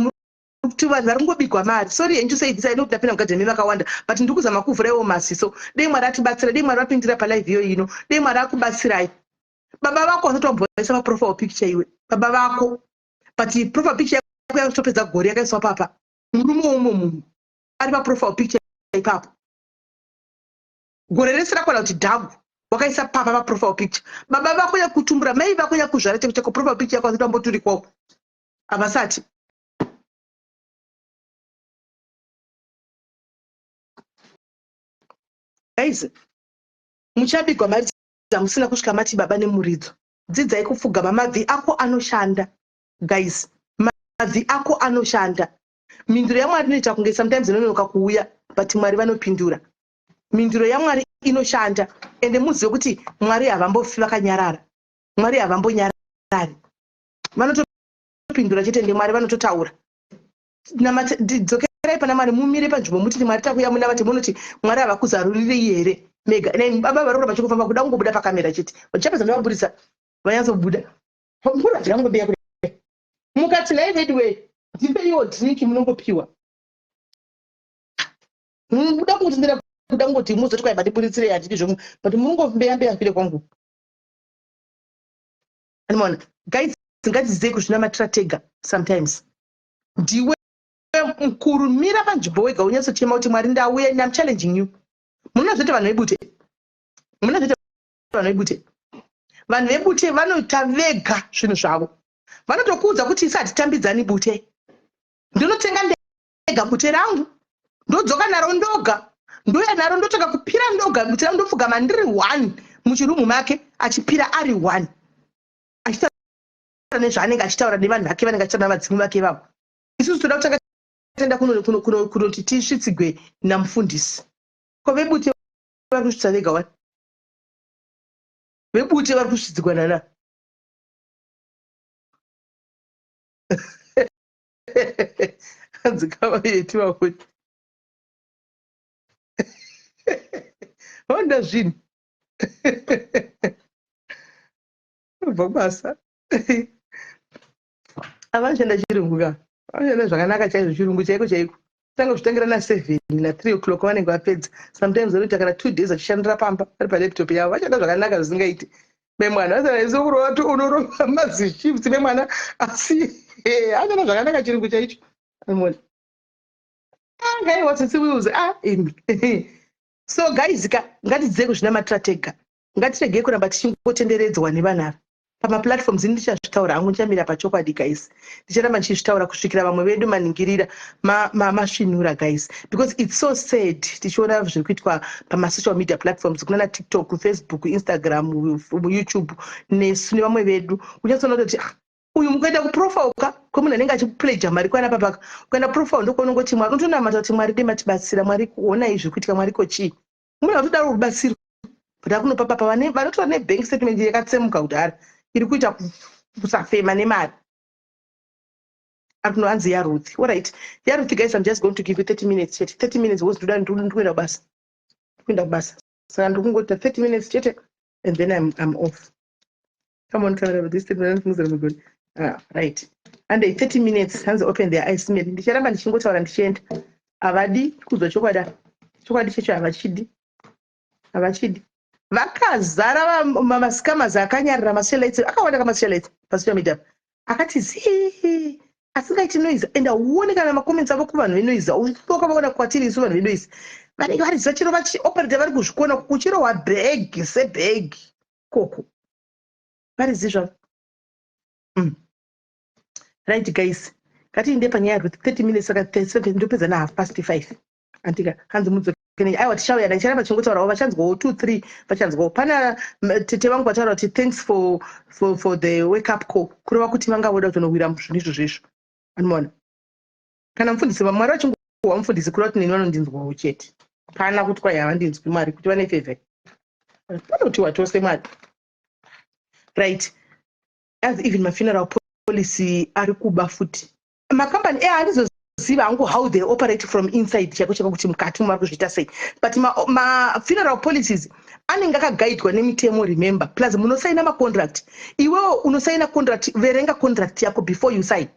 kuti vanhu vari kungobigwa mari. Sorry and to say this, I know tapinda mukadhemi vakawanda, but ndiri kuzama kuvhura iwo masiso. Dei mwari atibatsira, dei mwari vapindira palive iyo ino, dei mwari akubatsirai. Baba vako wasotomboisa maprofile picture iwe. Baba vako. But profile picture yako yakutopedza gore yakaiswa papa. Murume munhu ari paprofile picture ipapo. Gore rese rakwana kuti dhagu wakaisa papa paprofile picture. Baba vako yakutumbura, mai vako yakuzvara cheko profile picture yako azotomboturikwawo. Avasati. Guys, muchabigwa mari musina kusvika mati baba nemuridzo. Dzidzai kupfugama, mabvi ako anoshanda. Guys, mabvi ako anoshanda. Minduro yaMwari inoita kunge sometimes inonoka kuuya, but Mwari vanopindura. Minduro yaMwari inoshanda, ende muzive kuti Mwari havambofi vakanyarara. Mwari havambonyarari. Vanotopindura chete ende Mwari vanototaura. Dzokerai pana Mwari, mumire panzvimbo muti Mwari takuya munavate munoti Mwari havakuzarurire here mega. Baba varora vachikufamba kuda kungobuda pakamera chete. Vachapedza ndavabudisa vanyazobuda. Mvura dzingangobeya kure. Mukati live headway ndipeiwo drink munongopiwa. Muda kutindira kuda ngoti muzoti kwai batibuditsire handiti zvomwe, but munongombeya fire kwangu. Animona, guys, ngatizive kuzvinamatira tega sometimes. Ndiwe mukuru, mira panzvimbo wega unyatsochema kuti Mwari ndauya and I'm challenging you. Munozvete vanhu vebute. Vanhu vebute vanoita vega zvinhu zvavo. Vanotokuudza kuti isi hatitambidzani bute. Ndinotenga ndega bute rangu, ndodzoka naro ndoga. ndoya naro ndotaka kupira ndogamutsira ndopfugama ndiri 1 muchirumu make achipira ari 1 achitaura nezvaanenge achitaura nevanhu vake vanenge achitaura navadzimu vake ivavo. Isusu toda kutanga tenda kunoti tisvitsigwe namufundisi. Ko vebute vari kusvitsa vega wani? Vebute vari kusvidzigwa nana? Hanzi kava yetu vakuti honda zvinhu bva kubasa avanoshanda chirungu ka vanoshanda zvakanaka chaizvo chirungu chaiko chaiko tanga kuchitangira na7 na3 o'clock vanenge vapedza. Sometimes vanoita kana 2 days achishandira pamba vari palaptop yavo vachanda zvakanaka zvisingaiti. Memwana vasaizokuro unorova mazishifts memwana asi achanda zvakanaka chirungu chaicho. Amoni ngai watsitsi wheels so guys ngatidzeko zvinamatira tega ngatirege kuramba tichingotenderedzwa nevanhu ava pamaplatforms. Ini ndichazvitaura hangu nichamira pachokwadi guys, ndicharamba ndichizvitaura kusvikira vamwe vedu maningirira masvinura guys, because it's so sad tichiona zviri kuitwa pamasocial media platforms kunana TikTok, Facebook, Instagram, YouTube nesu nevamwe vedu. Uchatsona kuti uyu mukaenda kuprofauka kwemunhu anenge achipleja mari kwana papaka ukaenda profile ndokuonongoti mwari unotonamata kuti mwari dematibatsira mwari kuona izvi kuitika mwari kochii munhu atodaro rubatsiro but akunopa papa vanotora nebank statement yakatsemuka kudhara iri kuita kusafema nemari. Anohanzi yaruthi. Alright, yaruthi guys, I'm just going to give you 30 minutes chete. 30 minutes was ndokuenda kubasa. Kuenda kubasa. Saka ndokungota 30 minutes chete and then I'm off. Come on camera, this things are good. Right. And 30 minutes hands open their eyes maybe. Ndicharamba ndichingotaura ndichienda. Avadi kuzwa chokwadi. Chokwadi checho avachidi. Vakazara mamascammers akanyarira mashelaites akawanda kamashelaites pasocial media. Akati zi asingaiti noise and auone kana macomments avo kuvanhu venoise usoka vaona kwatiri isu vanhu venoise vanenge variziva chiro vachioperate vari kuzvikona kuchirohwa bag sebag koko varizi zvavo. Right guys, ngatiinde panyaya kuti 30 minutes saka 37 ndopedza na 5:30 antika hanzi mudzokeni aiwa tichauya ndicharamba chingotaurawo vachanzwawo 2-3 vachanzwawo pana tete vangu vataura kuti thanks for the wake up call kureva kuti vangavoda kutonowira zvinhu izvo zvezvo. Anoona kana mufundisi mwari vachingowa mufundisi kureva kuti neni vanondinzwawo chete pana kuti kwai havandinzwi mwari kuti vane favor vanotiwa tose mwari. Right, as even mafuneral policy ari kuba futi makambani handizoziva hangu how they operate from inside chaiko kuti mukati mari kuzviita sei, but mafuneral policies anenge akagaidwa nemitemo. Remember, plus munosaina macontract, iwewo unosaina contract, verenga contract yako before you sign.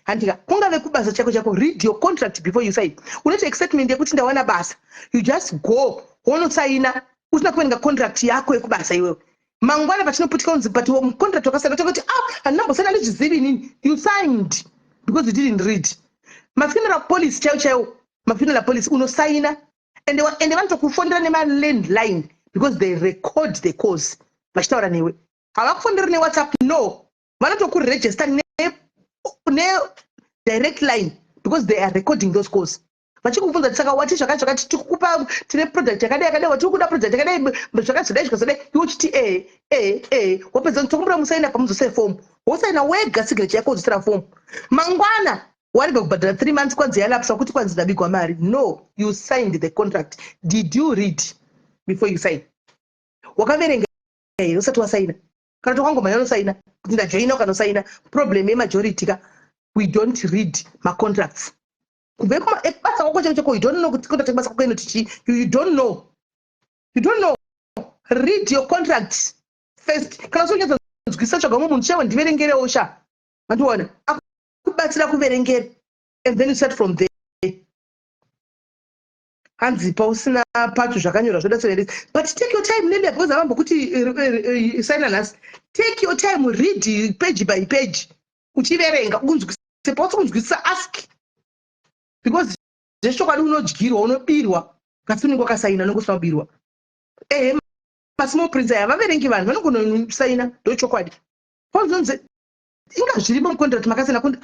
Handika kungave kubasa chako read your contract before you sign. Unoita acceptment yekuti ndawana basa, you just go wonosaina usina kuverenga contract yako yekubasa iwewe. Mangwana pachinoputika unzi but contract wakasaina kuti handinambosana nezvizivi nini, you signed because you didn't read. Mafuneral police chaiwo mafuneral police unosaina and vanotokufondera nemalandline because they record the calls vachitaura newe. Havakufondera newhatsapp, no, vanotokuregister ne direct line because they are recording those calls. Vachikubvunza kuti saka wati zvakati tikukupa tine product yakadai watikuda product yakadai zvakazodai iwo chiti wapedza ntokumbura musaina pamuzosaina form wosaina wega signature yako uzosaina form. Mangwana waribe kubhadhara 3 months kwanzi yalapsa kuti kwanzi ndabigwa mari. No, you signed the contract. Did you read before you sign? Wakaverenga here usati wasaina kana tokangoma yanosaina kuti ndajoina ukanosaina. Problem yemajority ka we don't read my contracts. Kubve kubasa kwako chako you don't know kuti contract basa kwako inoti you don't know. Read your contract first. Kana sonya nzwisa chaga munhu chawe ndiverengerewo sha mandiona akubatsira kuverengera and then you start from there. Hanzi pausina pacho zvakanyorwa zvodatsoveresa but take your time nende because avambo kuti sign us. Take your time, read page by page uchiverenga unzwise pausi kunzwisisa ask because zveshokwadi unodyirwa unobirwa kasi unenge wakasaina unenge usina kubirwa. Masmall prince aya vaverengi vanhu vanogonosaina ndochokwadi pauzonzi inga zviripo mucontract makasina kuti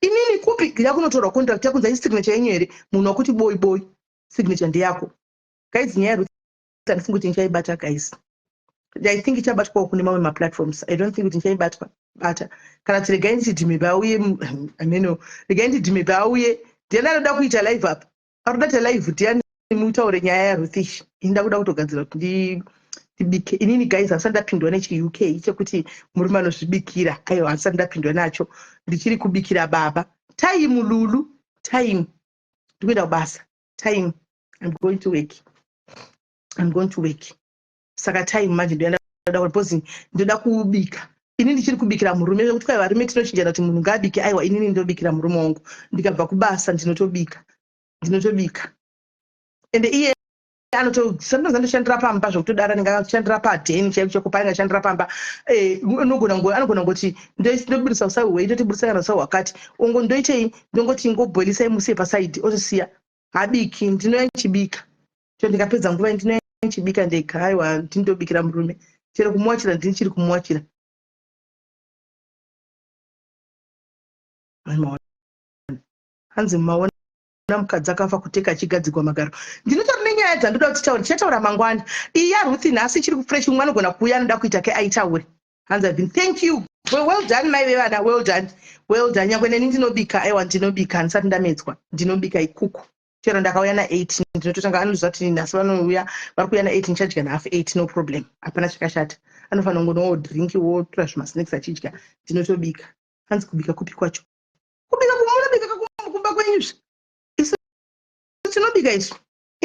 inini kupi yakunotorwa contract yakunzi signature yenyu here munhu wakuti boy signature ndeyako guys nyaya yaRuth handifungi kuti ndichaibata guys. I think ichabatwawo kune mamwe maplatforms. I don't think kuti ndichaibata kana kuti regai ndidhimebe auye ameno regai ndidhimebe auye ndiani anoda kuita live apa arikuda kuita live ndiani mutaure nyaya yaRuth ishi inda kuda kutogadzira kuti ndibike inini guys handisati ndapindwa nechiuk chekuti murume anozvibikira aiwa handisati ndapindwa nacho ndichiri kubikira baba time lulu time ndikuenda kubasa time I'm going to work saka time manje ndoenda because ndoda kubika inini ndichiri kubikira murume kuti kai varume tinochinjana kuti munhu ngabike aiwa inini ndobikira murume wangu ndikabva kubasa ndinotobika ende iye sometimes andoshandira pamba zvokutodara ndingashandira padheni chekupanga ndashandira pamba anogona ngoti ndobudisa usahwe ndotibudisa kana usahwe wakati ongo ndoitei ndongoti ngoboilisai musiye pasaidi otosiya habiki ndinoyanchibika cho ndikapedza nguva ndinoyanchibika ndega aiwa ndindobikira murume chero kumuwachira ndinichiri kumuwachira hanzi maona mukadzi akafa kuteka achigadzigwa magaro ndinotaura nenyaya dzandoda kuti taura tichataura mangwana iyi yaRuth nhasi ichiri kufresh umwe anogona kuuya anoda kuita ke aitaure hanzi I've been thank you well done mai vana well done nyangwe neni ndinobika aiwa ndinobika handisati ndamedzwa ndinobika ikuku chero ndakauya na8 ndinototanga anoziva kuti nhasi vanouya vari kuuya na8 ndichadya na half 8 no problem hapana chakashata anofanira kungonowo drinki wotora zvimasnacks achidya ndinotobika hanzi kubika kupi kwacho kubika kumunobika kumba kwenyuzvi tinobika isu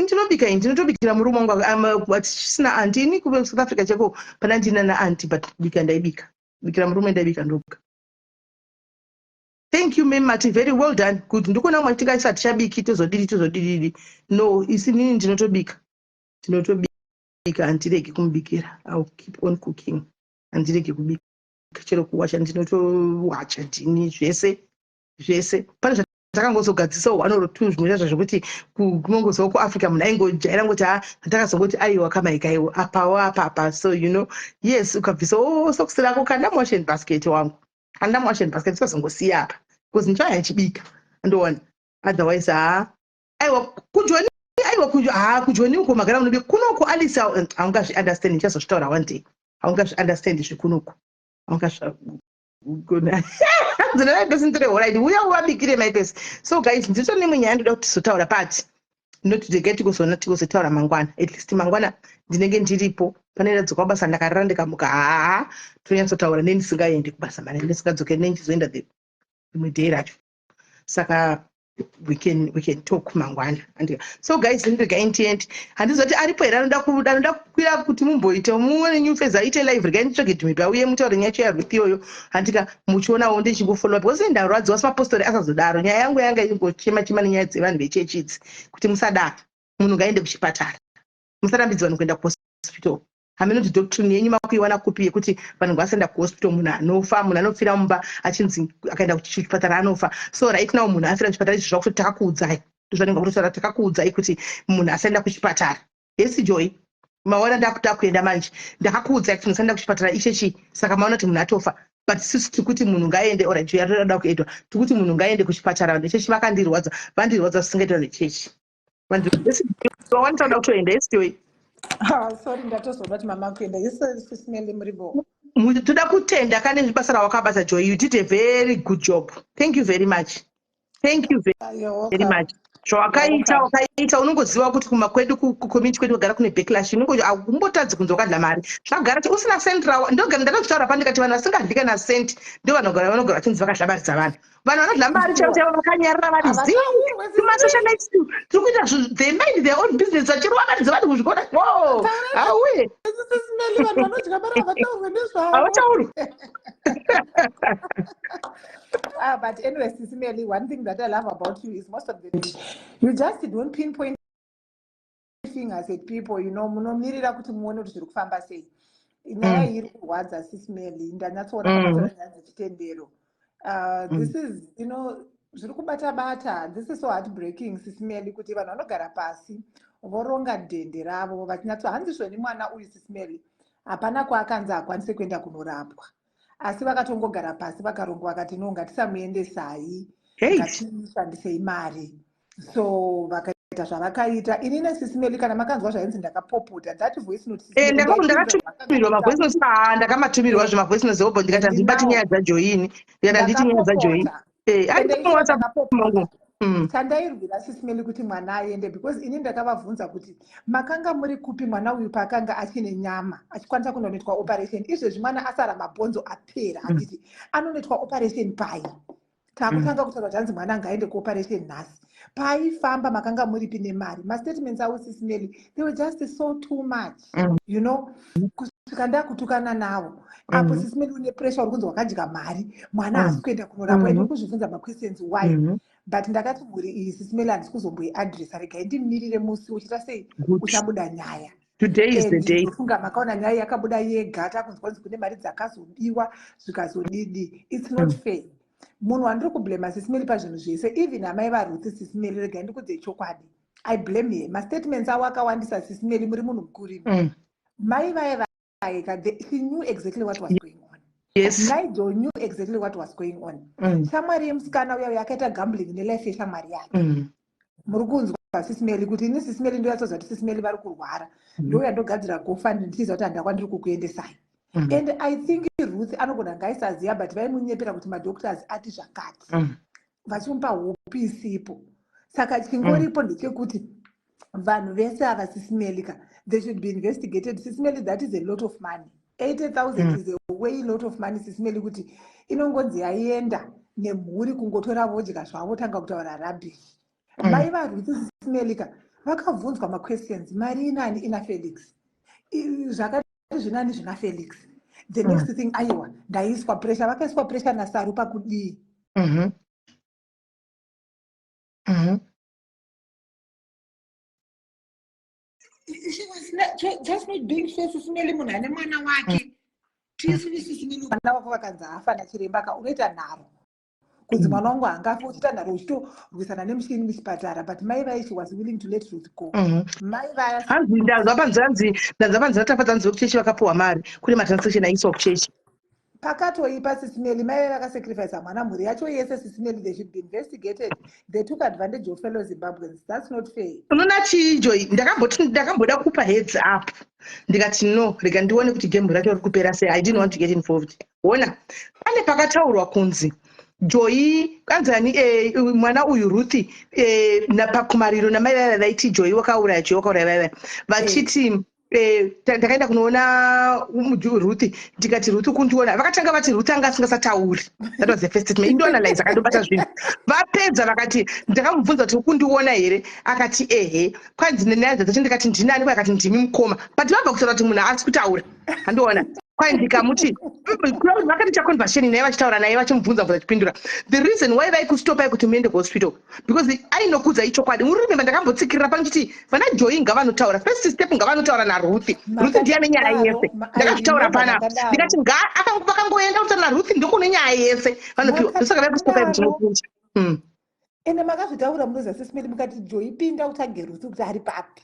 tinobika ndinotobikira murume wangu tisina anti ini kuve South Africa cheko pana ndina naanti but bika ndaibika bikira murume ndaibika ndoga. Thank you Memati, very well done. Good. Ndikuona mwatika isati chabiki tozodidi no isi nini ndinotobika andireke kumbikira. I'll keep on cooking andireke kubika chero kuwacha ndinotowacha ndini zvese pane takangozogadzisa 1 or 2 zvinoita zvekuti kumongozo kuAfrica munhu aingojaira ngoti takazongoti aiwa kamaika iwo apa so you know yes ukabvisa socks rako kanda washing basket wangu kanda washing basket sikazongosiya apa because ndichaya chibika ndoona otherwise aiwa kujoni uko magara munobe kunoko Alice aungazvi understand ndichazozvitaura one day aungazvi understand zvikunoko aungazvi gona zina person to the right we are wabikire my best so guys ndito nemunyaya ndoda kuti sotaura part not to get kuzona tikozotaura mangwana at least mangwana ndinenge ndiripo panera dzoka basa ndakarara ndikamuka tonyatsotaura neni singaendi kubasa mane ndisingadzoke neni chizoenda the day racho saka we can talk mangwana and so guys ndinga intent handizoti aripo era anoda kukwira kuti mumboita muone new phase aite live regain tsvage dhimbe uye mutaure nyacho yaRuth yoyo handika muchionawo ndichingofollow up because ndarwadziwa semapostori asazodaro nyaya yangu yanga ingochema nenyaya dzevanhu vechechidzi kuti musadaro munhu ngaende kuchipatara musarambidzwa nokuenda kuhospital haminoti doctrine yenyu makuiwana kupi yekuti vanhu ngasaenda kuhospital munhu anofa munhu anofira mumba achinzi akaenda kuchipatara anofa so right now munhu afira kuchipatara izvo zvakuti takakuudzai ndozvanenge kutotaura takakuudzai kuti munhu asaenda kuchipatara yes joy maona ndakuta kuenda manje ndakakuudzai kuti musaenda kuchipatara ichechi saka maona kuti munhu atofa but sisi tikuti munhu ngaende ora joy yatoda kuedwa tikuti munhu ngaende kuchipatara ndechechi vakandirwadza zvisingaitwa nechechi vanhu vanotoda kutoenda yes joy sorry ndatozobati mama kuenda isimele muribo toda kutenda kane zvibasa rawakabata joy you did a very good job thank you very much very much zvawakaita unongoziva kuti kumakwedu kucommunity kwedu kugara kune backlash unongombotadzi kunzi wakadla mari zvagara usina sent rawa ndogara ndakazvitaura pandikati vanhu vasingadli kana sent ndo vanogara vachinzi vakahlabaridza vanhu vanodla mari chaivo vakanyarara vari zimasocialites tiri kuita they mind their own business vachirovaridza vanhu kuzvikora auye havataurwi but anyway, Sisimeli, one thing that I love about you is most of the time you just don't pinpoint fingers at people, you know, munomirira kuti muone kuti zviri kufamba sei. Nyaya iri kurwadza Sisimeli, ndanyatsoona pamusoro nyaya dzechitendero. This is, you know, zviri kubata-bata, this is so heartbreaking Sisimeli kuti vanhu vanogara pasi voronga dhende ravo vachinyatso hanzizvoni mwana uyu Sisimeli hapana kwaakanzi akwanise kuenda kunorapwa. Asi vakatongogara pasi vakaronga vakati no ngatisamuendesai ngatishandisei mari so vakaita zvavakaita. Ini nesisimeli kana makanzwa zvainzi ndakapopota, that voice note sisimeli ndakatumirwa mavoice notes ndakamatumirwa zvemavoice notes obo ndikati handibati nyaya dzajoini ndikati handiti nyaya dzajoini ndakapopota. Chandairwira sisimeli kuti mwana aende because ini ndakavabvunza kuti makanga muri kupi mwana uyu paakanga achine nyama achikwanisa kunonoitwa operation. Izvezvi mwana asara mabhonzo apera handiti anonoitwa operation pai. Takutanga kutaura zvanzi mwana ngaende kuoperation nhasi. Paifamba makanga muripi nemari. Mastatements awo sisimeli, they were just so too much. You know, kusvika ndakutukana nawo. Apo sisimeli une pressure uri kunzi wakadya mari. Mwana hasi kuenda kunorapwa. Ini kuzvibvunza ma-questions why. But ndakati mhuri iyi sisimeli handisi kuzomboiadresa. Regai ndimirire musi uchita sei uchabuda nyaya. Today is the day. Funga makaona nyaya yakabuda yega takunzwa kunzi kune mari dzakazobiwa zvikazodidi. It's not fair. Munhu wandiri kublema sisimeli pazvinhu zvese, even amai vaRuth sisimeli, regai ndikudze chokwadi. I blame him. Mastatements awo akawandisa sisimeli, muri munhu mukuru. Mai vaye she knew exactly what was going on. Yes. Nigel knew exactly what was going on. Shamwari yemusikana uya yakaita gambling nelife yeshamwari yake. Muri kunzwa sisimeli kuti ini sisimeli ndo yatsoza kuti sisimeli vari kurwara. Ndo yandogadzira GoFundMe ndichiziva kuti handakwa ndiri kukuendesai. And I think Ruth anogona ngaisaziva but vaimunyepera kuti madoctors ati zvakati. Vachimupa hope isipo. Saka chingoripo ndechekuti vanhu vese ava sisimeli they should be investigated. Sisimeli, that is a lot of money. 80,000 is a way lot of money. Sisimeli kuti inongonzi yaienda nemhuri kungotora vodya zvavo tanga kutaura rubbish. Mai vaRuth sisimeli vakabvunzwa ma-questions. Mari inani ina Felix. Zvakati zvinani zvina Felix. The next thing aiwa ndaiswa pressure. Vakaiswa pressure naSaru pakudii. She was just not being fair. Sisimeli munhu ane mwana wake. Tisini sisimeli mwana wako vakanzi afa nachiremba unoita nharo. Kunzi mwana wangu hangafi uchita nharo uchitorwisana nemushini muchipatara. But mai vai she was willing to let Ruth go. Mai vai ndazva panzi vatafadzanzi vekuchechi vakapuwa mari kune matransaction aiswa kuchechi. Pakatoipa sisimeli mai vakasacrifice mwana mhuri yacho yese sisimeli. They should be investigated. They took advantage of fellow Zimbabweans. That's not fair. Unoona chijoyi ndakamboda kupa heads up ndikati no rega ndione kuti game racho riri kupera sei. I didn't want to get involved. Ona pane pakataurwa kunzi Joyi kanzani mwana uyu Ruth pakumariro namai vaya vaiti Joyi wakauraya vachiti ndakaenda kunoona Ruth ndikati Ruth kundiona vakatanga vati Ruth anga asingasatauri. That was the first statement. Indoanalyze akandobata zvinhu vapedza vakati ndakamubvunza kuti kundiona here akati ehe kwanzi nenyaya dzacho ndikati ndinani uye akati ndimi mukoma but vabva kutaura kuti munhu haasi kutaura handiona kwai ndikamuti vakaticha conversation naye vachitaura naye vachimubvunza vachipindura. The reason why vaikustopai kuti muende kuhospital because ainokudza ichokwadi. Murimemba ndakambotsikirira panchiti vana Joyi ngavanotaura first step ngavanotaura naRuth. Ruth ndiyane nyaya yese ndakazvitaura panapa ndikati vakangoenda kutaura naRuth ndokune nyaya yese vanopiwa. Saka vaikustopai kuti mupunja. Ende makazvitaura munoza sisimeli mukati Joyi pinda utsvage Ruth kuti ari papi.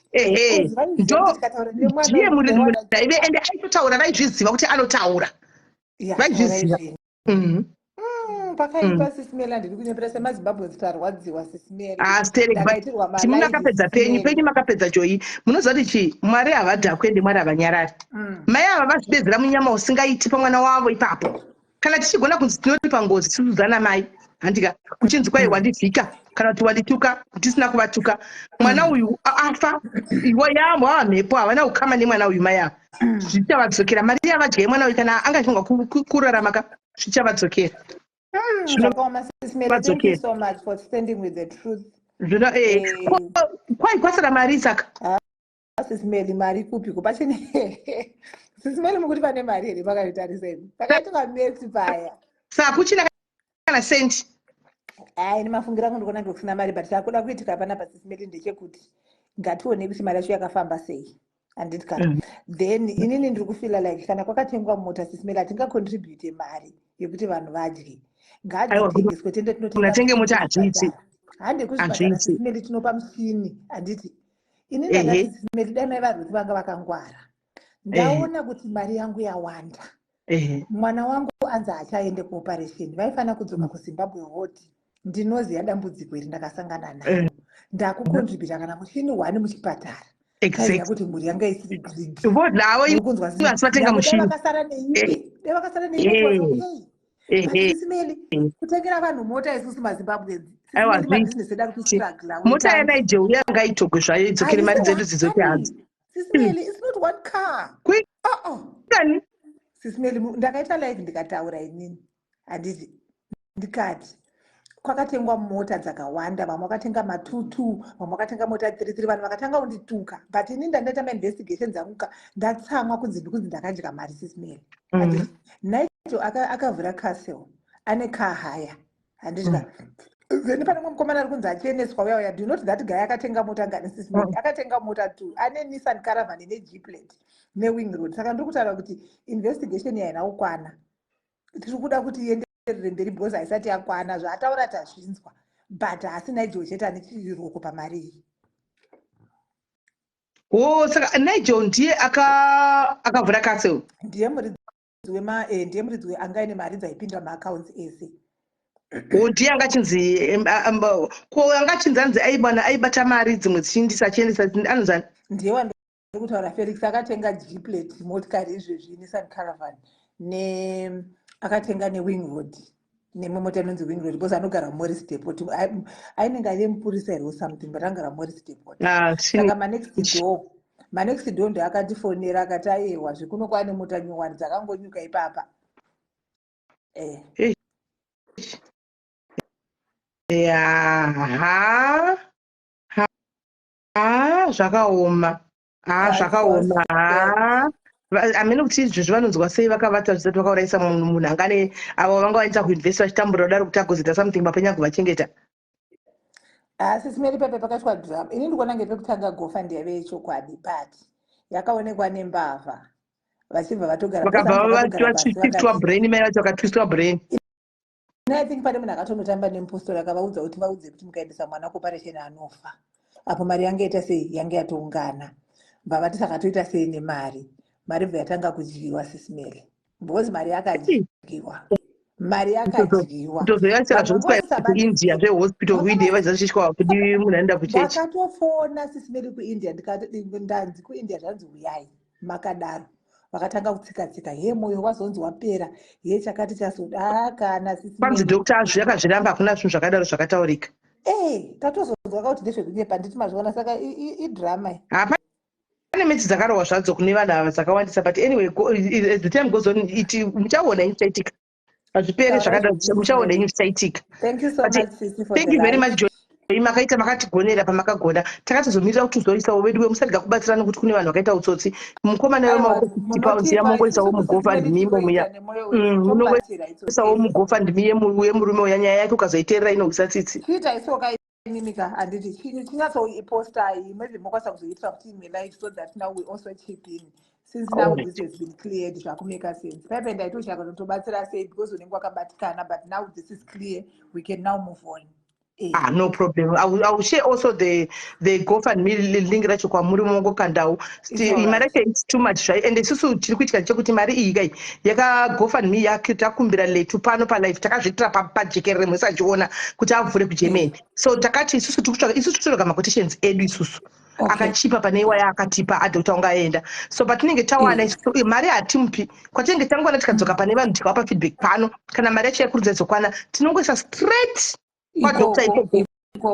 Ndiye muri ende aitotaura vaizviziva kuti anotaura. Vaizviziva. Pakaipa sisimeli handiri kunyepera semaZimbabwe zitarwadziwa sisimeli. Timunakapedza penyu makapedza Joyi. Munoziva kuti chii Mwari havadhakwe ende Mwari havanyarari. Mai ava vazvibezera munyama usingaiti pamwana wavo ipapo. Kana tichigona kunzi tinoti pangozi tisuzana mai handika kuchinzi kwai wandivhika kana kuti wandituka tisina kuvatuka mwana uyu afa iwo yamo mhepo havana kukama nemwana uyu mai avo zvichavadzokera mari yavadya mwana uyu kana angashonga kurarama zvichavadzokera. Thank you so much for standing with the truth. Kwai kwasara mari saka sisimeli mari kupi kupachine sisimeli mukuti pane mari here pakavitariseni pakaitoka mesi paya saka kuchina kana senti. Ini mafungira angu ndikuona ndokusina mari but chakuda kuitika panapa sisimeli ndechekuti ngatione kuti mari yacho yakafamba sei handiti kana. Then inini ndiri kufila like kana kwakatengwa mota sisimeli hatingacontribute mari yekuti vanhu vadye ngadzitengeswe tende tinotenge mota hadzviiti hande kuzvipatara sisimeli tinopa muchini handiti. Ini ndakati sisimeli dai mai vaRuth vanga vakangwara ndaona kuti mari yangu yawanda. Mwana wangu anzi achaende kuoperation vaifana kudzoka kuZimbabwe hoti ndinoziva dambudziko iri ndakasangana naro. Ndakukontribhita kana muchini 1 muchipatara. Taiziva kuti mhuri yanga isiri greedy. Nawo Muri kunzwa asi vatenga muchini. vakasara neimwe. Dai vakasara neimwe. But Sisimeli, kutengera vanhu mota isusu maZimbabweans. Sisimeli mabhizinesi edu kustruggle. Mota yaNigeria yanga itogwe zvayo idzokere mari dzedu dzizoti hanzi. Sisimeli, it's not one car. Sisimeli, ndakaita live ndikataura inini. Handiti ndikati kwakatengwa mota dzakawanda, vamwe vakatenga matutu, vamwe vakatenga mota 33, vanhu vakatanga kundituka. But inini ndandaita mainvestigations angu ndatsamwa kunzi ndakadya mari Sisimeli. Naito akavhura castle ane car hire. Handitya then pane mumwe mukomana ari kunzi achieneswa uya do you know that guy akatenga mota ngani Sisimeli? Akatenga mota 2 ane Nissan Caravan ine G-plate newing road. Saka ndiri kutaura kuti investigation yaina ukwana. Tiri kuda kuti ienderere mberi because haisati yakwana. Zvaataura tazvinzwa but hasina ijocheta nechiroko pamari iyi. Saka Nigel ndiye akavhura castle. Ndiye muridzi anga ine mari dzaipinda maaccounts ese. Ndiye angachinzi angachinzi anzi aibata mari dzimwe dzichiendesa anozani. Ndiye wandiri kutaura Felix akatenga G-plate motikari izvezvi Nissan Caravan akatenga newing road nemwe mota inonzi wing road because anogara Morris Depot. Ainenge ane mupurisa here or something but anogara Morris Depot. Saka manext door ndo akatifonera akati aiwa zvikuno kwane mota nyowani dzakangonyuka ipapa. Zvakaoma. Zvakaoma. Amene kuti izvo zvanonzwa sei vakavata zvisati vakaurayisa munhu angane avo vanga vaita kuinvesta vachitambura kudaro kuti agozoita something papenyu kuvachengeta. Sisimeli pepe pakaitwa drama. Ini ndikuona ngepekutanga GoFund yave yechokwadi but yakaonekwa nembavha vachibva vatogara vakatwistwa brain mai vacho vakatwistwa brain. I think pane munhu akatonotamba nemupostori akavaudza kuti vaudze kuti mukaendesa mwana kuoperation anofa. Apo mari yange ita sei yange yatoungana. Vavati saka toita sei nemari. Mari bva yatanga kudyiwa Sisimeli. Because mari yakadyiwa. Mari yakadyiwa. Ndozoyachira zvekuti kuIndia zvehospital kuIndia vachishwa kuti munhu anoenda kuchechi. Vakatofona Sisimeli kuIndia ndikati ndanzi kuIndia zvanzi uyai makadaro. Vakatanga kutsika he moyo wazonzi wapera he chakati chazodakana Sisimeli. Kwanzi doctor azvo yakazviramba hakuna zvinhu zvakadaro zvakataurika. Tatozozwa kuti ndezvekunyepa nditi mazviona saka idrama. Pane miti dzakarohwa zvadzo kune vanhu ava dzakawandisa but anyway as the time goes on muchaona ichaitika. Hazvipere zvakadaro muchaona ichaitika. Thank you so much Sisi for thank you very much makaita makatigonera pamakagona takatozomirira kuti uzoisawo wedu wemusarega kubatsirana kuti kune vanhu vakaita utsotsi mukomana wemaoko kuti yamongoisawo muGoFundMe muya munongoisawo muGoFundMe yemurume uya nyaya yake ukazoiteerera inohwisa tsitsi kuita isoka mimika handiti chinyatsoiposta maybe mokwanisa kuzoitira kuti imwe live so that now we also chip in since now this has been cleared zvakumeka sense paipe ndaitoshaka totobatsira sei because unenge wakabatikana but now this is clear we can now move on. No problem. I will share also the GoFundMe link racho kwamuri mongokandawo. Mari yacho it's too much right and isusu tiri kuitika chekuti mari iyi kai yaka GoFundMe yake takumbira letu pano pa live takazvitira pajekerere musachiona kuti avhure kuGermany. So takati isusu tikutsvaka isusu tinoga maquotations edu isusu. Akachipa pane iwaya akatipa adokta unga aenda. So patinenge tawana isusu mari hatimupi kwatinenge tangwana tikadzoka pane vanhu tikawapa feedback pano kana mari yacho yakurudza dzokwana tinongoisa straight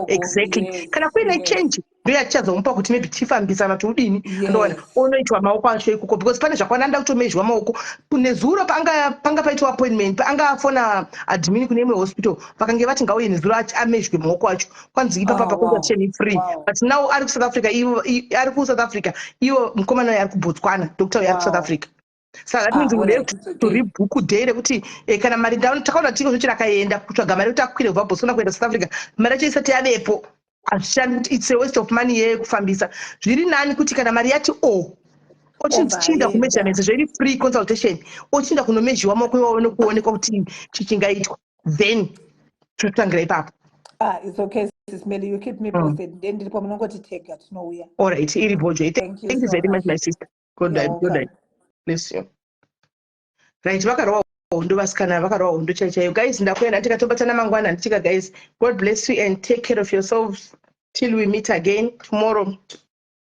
exactly. Kana kuine change ndoya tichazomupa kuti maybe tifambisana tudini ndoona onoitwa maoko acho ikoko because pane zvakwananda kutomezhwa maoko kune zuro panga paitwa appointment panga afona admin kune imwe hospital vakange vati ngauye nezuro amezhwe maoko acho kwanzi ipapa pakonzation free but now ari ku South Africa ari ku South Africa iwo mukomana ari ku Botswana doctor ari ku South Africa. Saka that means we have to rebook day rekuti kana mari down takaona tiko zvochira kaenda kutsvaga mari kuti akwire kubva Botswana kuenda South Africa mari yacho isati yavepo it's a waste of money yekufambisa zviri nani kuti kana mari yati ochinda kumeasurements zviri free consultation ochinda kunomezhiwa maoko iwaone kuonekwa kuti chichingaitwa then totangira ipapo. It's okay Sisimeli, you keep me posted then ndiripo munongoti tega tinouya. All right iri bojo. Thank you very much my sister. Good night. Bless you. Right, hondo vasikana vakarwa hondo chaichaiyo. Guys, ndakuenda tikatobatana mangwana ndichika guys, God bless you and take care of yourselves till we meet again tomorrow.